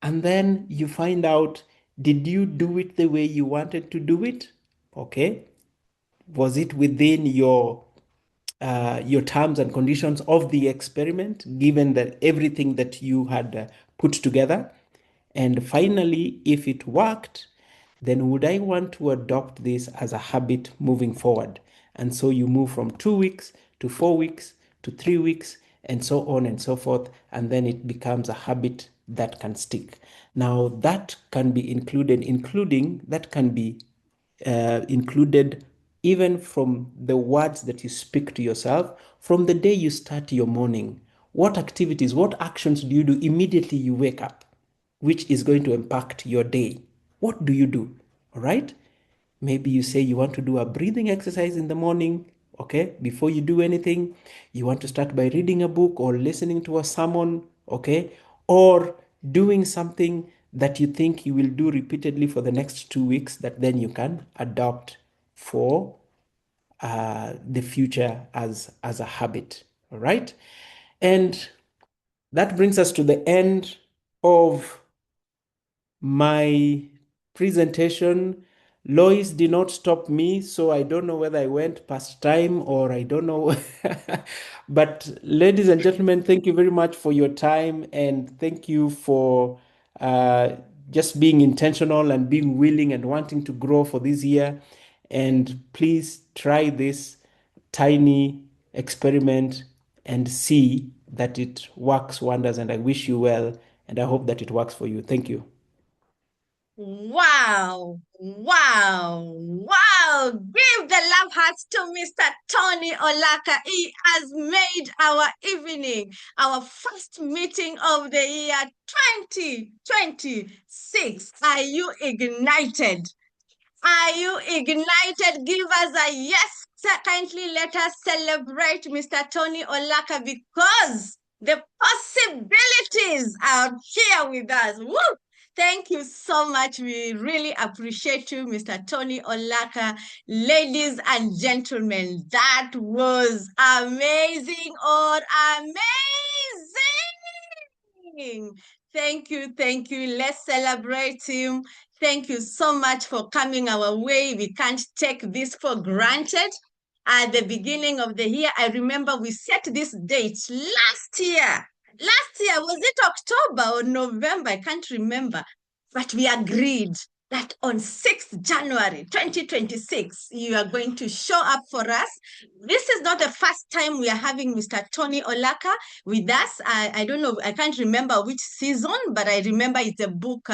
And then you find out, did you do it the way you wanted to do it? Okay. Was it within your terms and conditions of the experiment, given that everything that you had put together? And finally, if it worked, then would I want to adopt this as a habit moving forward? And so you move from 2 weeks to 4 weeks to 3 weeks and so on and so forth. And then it becomes a habit that can stick. Now, that can be that can be included even from the words that you speak to yourself from the day you start your morning. What activities, what actions do you do immediately you wake up, which is going to impact your day? What do you do? All right. Maybe you say you want to do a breathing exercise in the morning. Okay. Before you do anything, you want to start by reading a book or listening to a sermon. Okay. Or doing something that you think you will do repeatedly for the next 2 weeks that then you can adopt for the future as a habit. All right. And that brings us to the end of my presentation. Lois did not stop me, so I don't know whether I went past time or I don't know. But ladies and gentlemen, thank you very much for your time and thank you for uh, just being intentional and being willing and wanting to grow for this year. And please try this tiny experiment and see that it works wonders. And I wish you well, and I hope that it works for you. Thank you.
Wow, wow, wow. Give the love hearts to Mr. Tony Olaka. He has made our evening, our first meeting of the year 2026. Are you ignited? Are you ignited? Give us a yes. Kindly let us celebrate Mr. Tony Olaka because the possibilities are here with us. Woo! Thank you so much. We really appreciate you, Mr. Tony Olaka. Ladies and gentlemen, that was amazing or amazing. Thank you, thank you. Let's celebrate him. Thank you so much for coming our way. We can't take this for granted. At the beginning of the year, I remember we set this date last year. Last year, was it October or November? I can't remember. But we agreed that on 6th January 2026, you are going to show up for us. This is not the first time we are having Mr. Tony Olaka with us. I don't know, I can't remember which season, but I remember it's a book,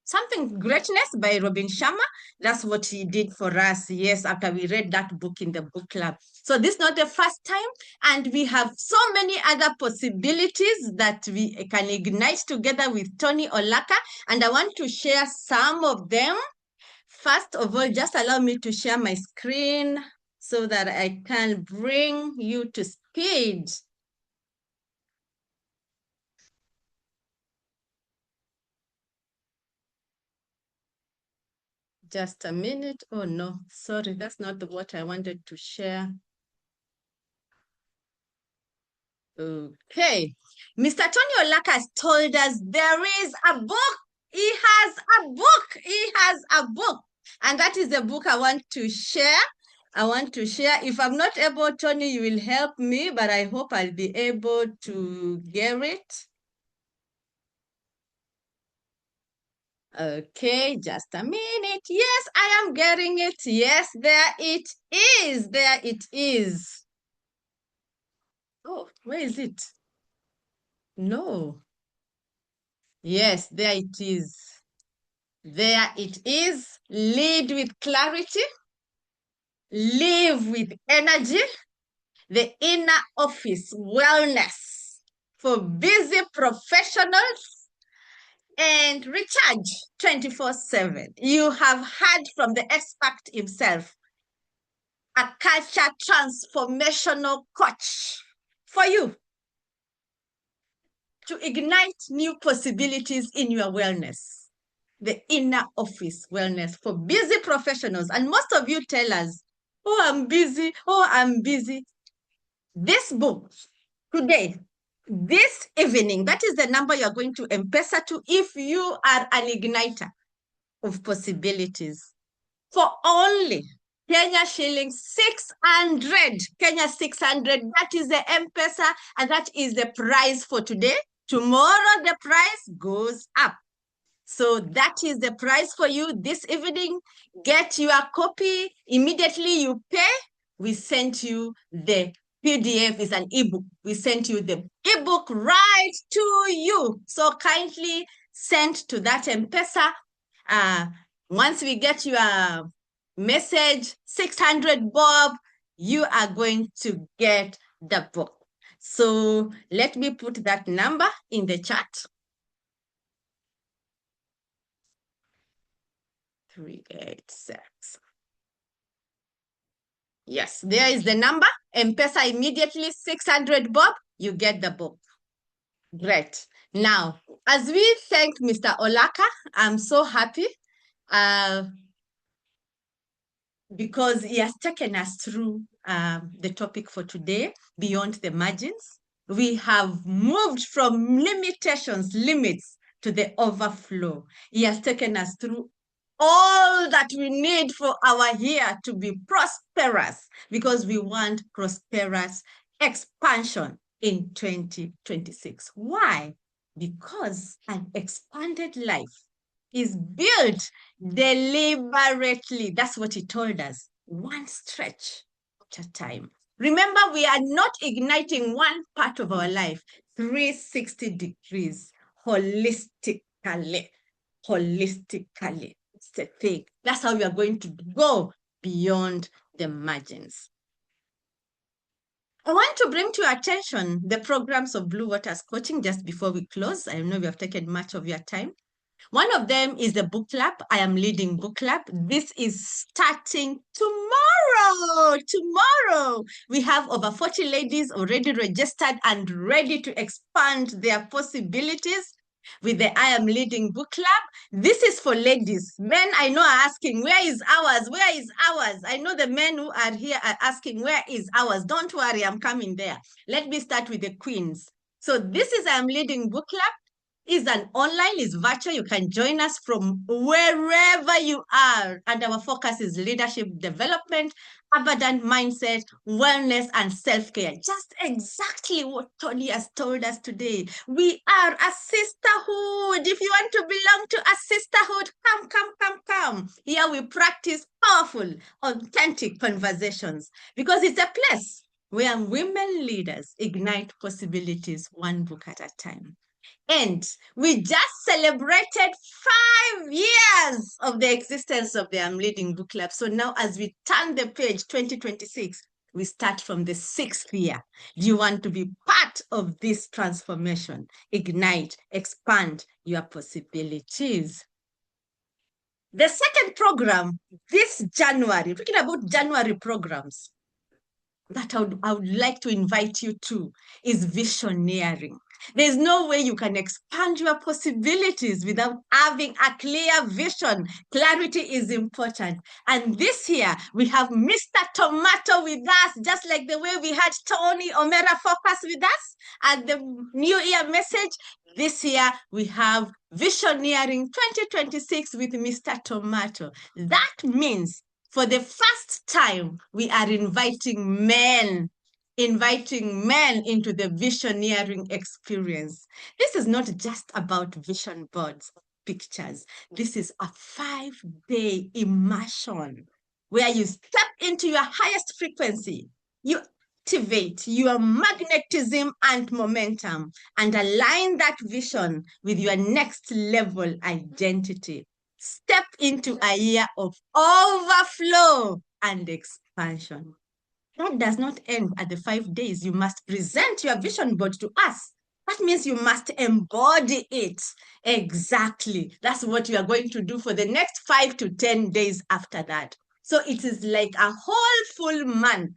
something Greatness by Robin Sharma. That's what he did for us, yes, after we read that book in the book club. So this is not the first time, and we have so many other possibilities that we can ignite together with Tony Olaka, and I want to share some of them. First of all, just allow me to share my screen so that I can bring you to speed. Just a minute. Oh no, sorry, that's not what I wanted to share. Okay. Mr. Tony Olaka has told us there is a book. He has a book. He has a book. And that is the book I want to share. I want to share. If I'm not able, Tony, you will help me, but I hope I'll be able to get it. Okay, just a minute. Yes, I am getting it. Yes, there it is. There it is. Oh, where is it? No. Yes, there it is. There it is. Lead with clarity. Live with energy. The inner office wellness for busy professionals and recharge 24/7. You have heard from the expert himself, a culture transformational coach for you to ignite new possibilities in your wellness. The inner office wellness for busy professionals. And most of you tell us, oh, I'm busy. Oh, I'm busy. This book today, this evening, that is the number you're going to M-Pesa to if you are an igniter of possibilities. For only Kenya shillings 600, Kenya 600, that is the M-Pesa, and that is the price for today. Tomorrow, the price goes up. So that is the price for you this evening. Get your copy. Immediately you pay. We sent you the PDF, is an ebook. We sent you the ebook right to you. So kindly send to that M-Pesa. Once we get your message, 600 bob, you are going to get the book. So let me put that number in the chat. 386. Yes, there is the number. M-Pesa immediately, 600 bob, you get the book. Great. Now, as we thank Mr. Olaka, I'm so happy because he has taken us through the topic for today, beyond the margins. We have moved from limits, to the overflow. He has taken us through all that we need for our year to be prosperous, because we want prosperous expansion in 2026. Why? Because an expanded life is built deliberately. That's what he told us. One stretch at a time. Remember, we are not igniting one part of our life, 360 degrees, holistically. Holistically. It's the thing. That's how we are going to go beyond the margins. I want to bring to your attention the programs of Blue Waters Coaching just before we close. I know we have taken much of your time. One of them is the book club. I am leading book club. This is starting tomorrow. Tomorrow. We have over 40 ladies already registered and ready to expand their possibilities with the I Am Leading book club. This is for ladies. Men, I know, are asking, where is ours? Where is ours? I know the men who are here are asking, where is ours? Don't worry, I'm coming there. Let me start with the queens. So this is I'm Leading Book Club. Is an online, is virtual. You can join us from wherever you are. And our focus is leadership development, abundant mindset, wellness, and self-care. Just exactly what Tony has told us today. We are a sisterhood. If you want to belong to a sisterhood, come, come, come, come. Here we practice powerful, authentic conversations because it's a place where women leaders ignite possibilities one book at a time. And we just celebrated 5 years of the existence of the I'm Leading Book Club. So now as we turn the page, 2026, we start from the 6th year. Do you want to be part of this transformation? Ignite, expand your possibilities. The second program this January, talking about January programs, that I would like to invite you to is visioneering. There's no way you can expand your possibilities without having a clear vision. Clarity is important. And this year, we have Mr. Tomato with us, just like the way we had Tony Omera Focus with us at the New Year message. This year, we have Visioneering 2026 with Mr. Tomato. That means for the first time, we are inviting men into the visioneering experience. This is not just about vision boards, pictures. This is a 5-day immersion where you step into your highest frequency. You activate your magnetism and momentum and align that vision with your next level identity. Step into a year of overflow and expansion. That does not end at the 5 days. You must present your vision board to us. That means you must embody it. Exactly. That's what you are going to do for the next 5 to 10 days after that. So it is like a whole full month,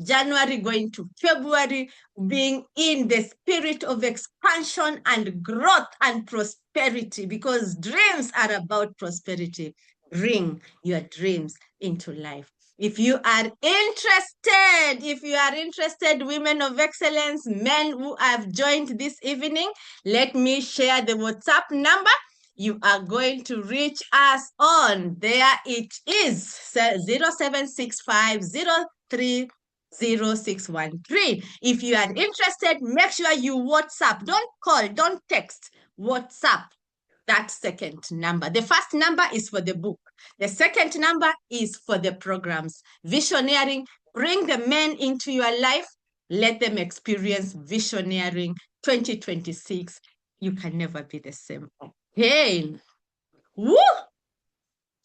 January going to February, being in the spirit of expansion and growth and prosperity, because dreams are about prosperity. Bring your dreams into life. If you are interested, women of excellence, men who have joined this evening, let me share the WhatsApp number. You are going to reach us on. There it is, 076503 0613. If you are interested, make sure you WhatsApp. Don't call, don't text. WhatsApp that second number. The first number is for the book. The second number is for the programs. Visioneering, bring the men into your life. Let them experience Visioneering 2026. You can never be the same. Hey, woo!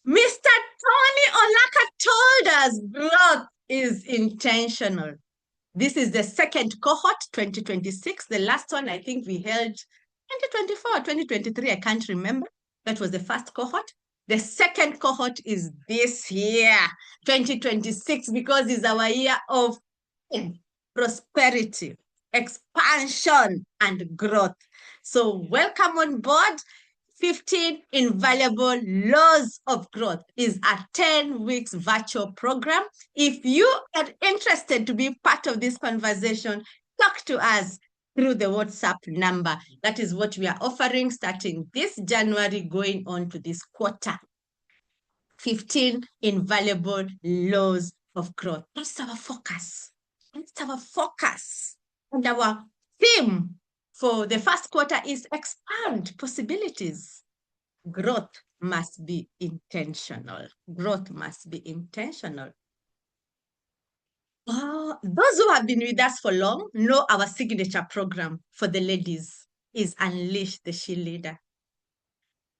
Mr. Tony Olaka told us growth is intentional. This is the second cohort, 2026. The last one, I think we held 2024, 2023, I can't remember. That was the first cohort. The second cohort is this year, 2026, because it's our year of prosperity, expansion, and growth. So welcome on board. 15 Invaluable Laws of Growth is a 10 weeks virtual program. If you are interested to be part of this conversation, talk to us through the WhatsApp number. That is what we are offering starting this January going on to this quarter. 15 Invaluable Laws of Growth. That's our focus. That's our focus. And our theme for the first quarter is expand possibilities. Growth must be intentional. Growth must be intentional. Those who have been with us for long know our signature program for the ladies is Unleash the She Leader.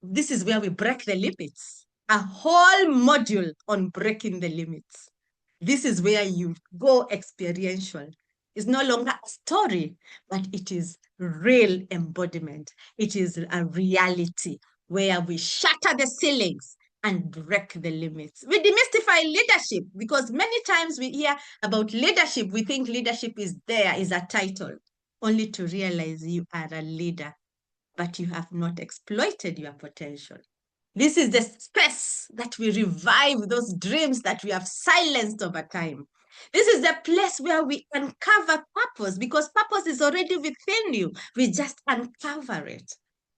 This is where we break the limits. A whole module on breaking the limits. This is where you go experiential. It's no longer a story, but it is real embodiment. It is a reality where we shatter the ceilings and break the limits. We demystify leadership because many times we hear about leadership, we think leadership is a title, only to realize you are a leader, but you have not exploited your potential. This is the space that we revive those dreams that we have silenced over time. This is the place where we uncover purpose, because purpose is already within you. We just uncover it.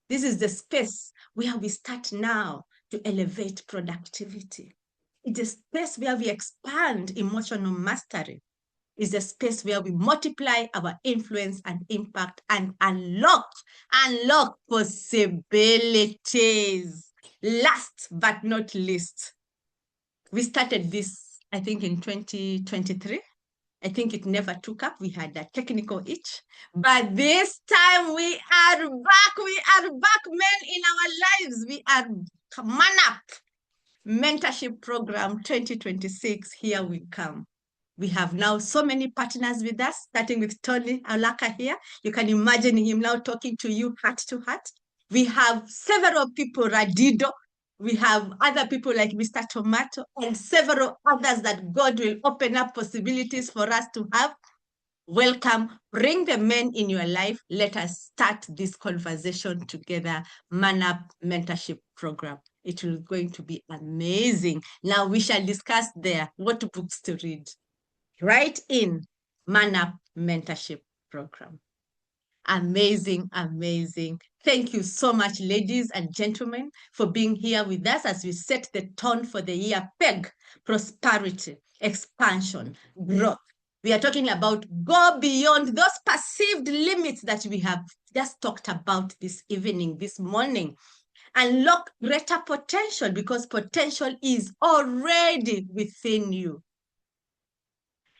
This is the space where we start now to elevate productivity. It's a space where we expand emotional mastery. It's a space where we multiply our influence and impact and unlock possibilities. Last but not least, we started this, I think, in 2023. I think it never took up. We had a technical itch. But this time we are back. We are back, men, in our lives. We are Man Up Mentorship Program 2026. Here we come. We have now so many partners with us, starting with Tony Alaka here. You can imagine him now talking to you heart to heart. We have several people, Radido. We have other people like Mr. Tomato and several others that God will open up possibilities for us to have. Welcome. Bring the men in your life. Let us start this conversation together. Man Up Mentorship Program. It will going to be amazing. Now we shall discuss there what books to read. Right in Man Up Mentorship Program. Amazing, amazing. Thank you so much, ladies and gentlemen, for being here with us as we set the tone for the year. PEG, prosperity, expansion, growth. We are talking about go beyond those perceived limits that we have just talked about this evening, this morning. Unlock greater potential, because potential is already within you.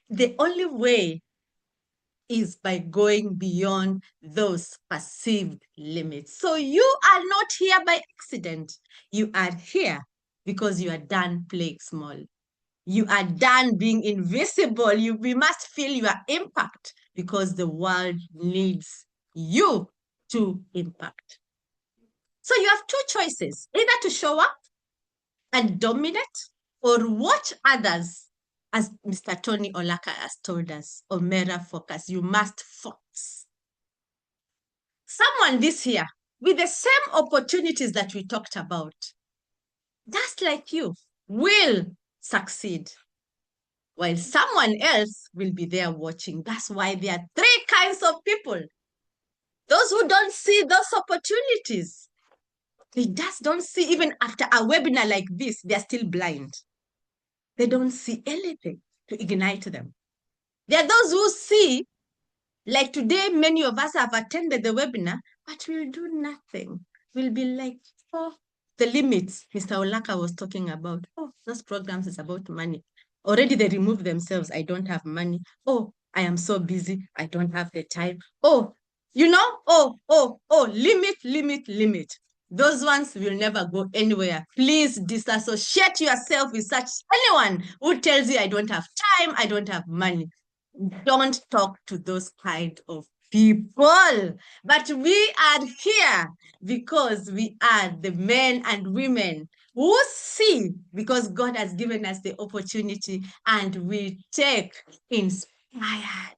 The only way is by going beyond those perceived limits. So you are not here by accident. You are here because you are done playing small. You are done being invisible. We must feel your impact, because the world needs you to impact. So you have two choices: either to show up and dominate, or watch others. As Mr. Tony Olaka has told us, Omera focus. You must focus. Someone this year with the same opportunities that we talked about, just like you, will succeed, while someone else will be there watching. That's why there are three kinds of people. Those who don't see those opportunities, they just don't see. Even after a webinar like this, they're still blind. They don't see anything to ignite them. There are those who see, like today, many of us have attended the webinar, but we'll do nothing. We'll be like, oh, the limits Mr. Olaka was talking about. Oh, those programs is about money. Already they remove themselves. I don't have money. Oh, I am so busy. I don't have the time. Oh, limit. Those ones will never go anywhere. Please disassociate yourself with such anyone who tells you I don't have time, I don't have money. Don't talk to those kind of people. But we are here because we are the men and women who see, because God has given us the opportunity, and we take inspired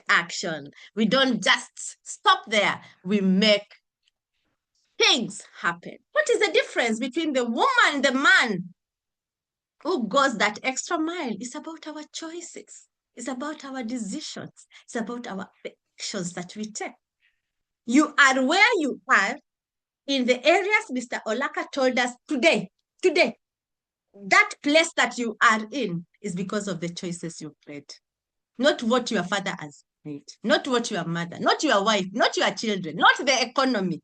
action. We don't just stop there. We make things happen. What is the difference between the woman, the man who goes that extra mile? It's about our choices. It's about our decisions. It's about our actions that we take. You are where you are in the areas Mr. Olaka told us today. That place that you are in is because of the choices you made. Not what your father has made, not what your mother, not your wife, not your children, not the economy.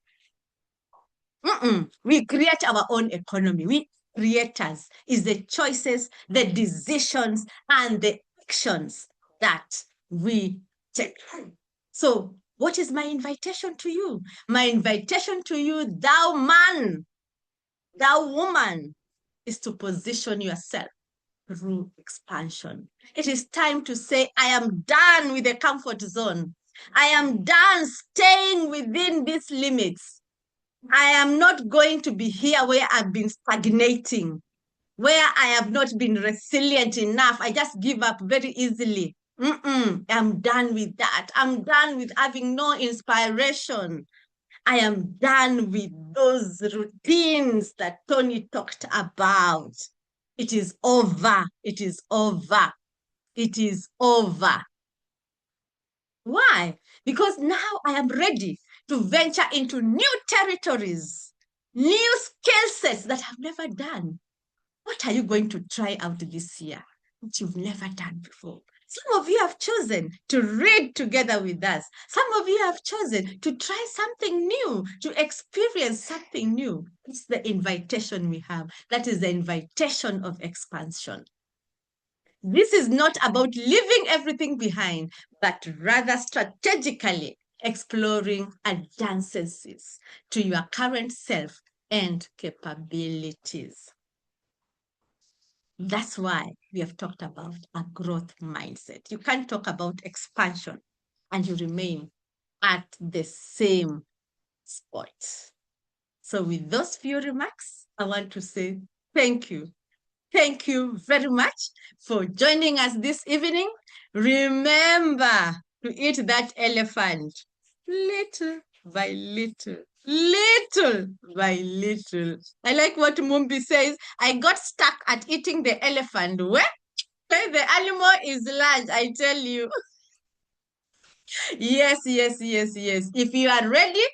We create our own economy. We creators is the choices, the decisions, and the actions that we take. So what is my invitation to you? My invitation to you, thou man, thou woman, is to position yourself through expansion. It is time to say, I am done with the comfort zone. I am done staying within these limits. I am not going to be here where I've been stagnating, where I have not been resilient enough. I just give up very easily. I'm done with that. I'm done with having no inspiration. I am done with those routines that Tony talked about. It is over. It is over. It is over. Why? Because now I am ready to venture into new territories, new skill sets that I've never done. What are you going to try out this year that you've never done before? Some of you have chosen to read together with us. Some of you have chosen to try something new, to experience something new. It's the invitation we have. That is the invitation of expansion. This is not about leaving everything behind, but rather strategically exploring adjacencies to your current self and capabilities. That's why we have talked about a growth mindset. You can't talk about expansion and you remain at the same spot. So with those few remarks, I want to say thank you. Thank you very much for joining us this evening. Remember to eat that elephant little by little, little by little. I like what Mumbi says. I got stuck at eating the elephant. Where the animal is large, I tell you. Yes, yes, yes, yes. If you are ready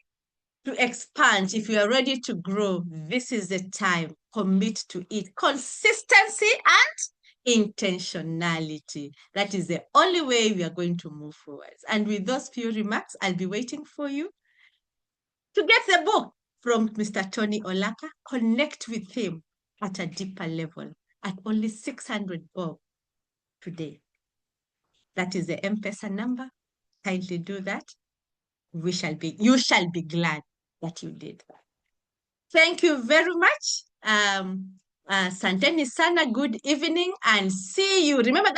to expand, if you are ready to grow, this is the time. Commit to it. Consistency and intentionality. That is the only way we are going to move forward. And with those few remarks, I'll be waiting for you to get the book from Mr. Tony Olaka. Connect with him at a deeper level at only 600 bob today. That is the M-Pesa number. Kindly do that. You shall be glad that you did that. Thank you very much. Santeni sana, good evening and see you. Remember,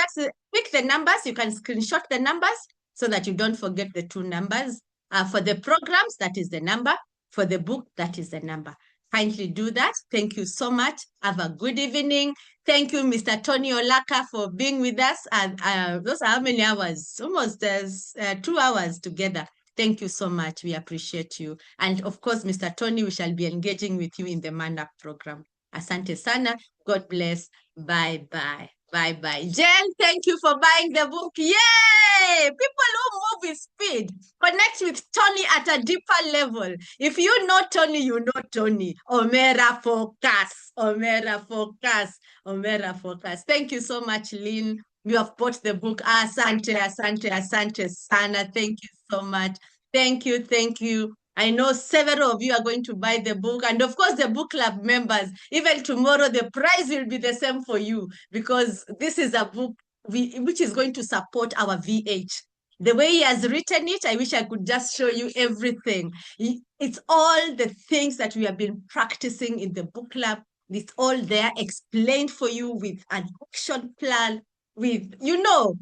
pick the numbers. You can screenshot the numbers so that you don't forget the two numbers. For the programs, that is the number. For the book, that is the number. Kindly do that. Thank you so much. Have a good evening. Thank you, Mr. Tony Olaka, for being with us. And those are how many hours? Almost 2 hours together. Thank you so much. We appreciate you. And of course, Mr. Tony, we shall be engaging with you in the Man Up program. Asante sana. God bless. Bye-bye. Bye-bye. Jen, thank you for buying the book. Yay! People who move with speed. Connect with Tony at a deeper level. If you know Tony, you know Tony. Omera focus. Omera focus. Omera focus. Thank you so much, Lynn. You have bought the book. Asante, asante, asante sana. Thank you so much. Thank you, thank you. I know several of you are going to buy the book. And of course, the book club members, even tomorrow, the price will be the same for you because this is a book which is going to support our VH. The way he has written it, I wish I could just show you everything. It's all the things that we have been practicing in the book club. It's all there explained for you with an action plan, with,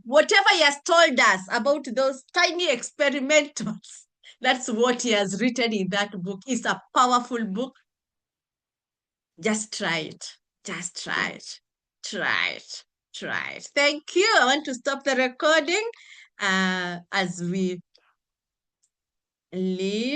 whatever he has told us about those tiny experimentals. That's what he has written in that book. It's a powerful book. Just try it. Just try it. Try it. Try it. Thank you. I want to stop the recording as we leave.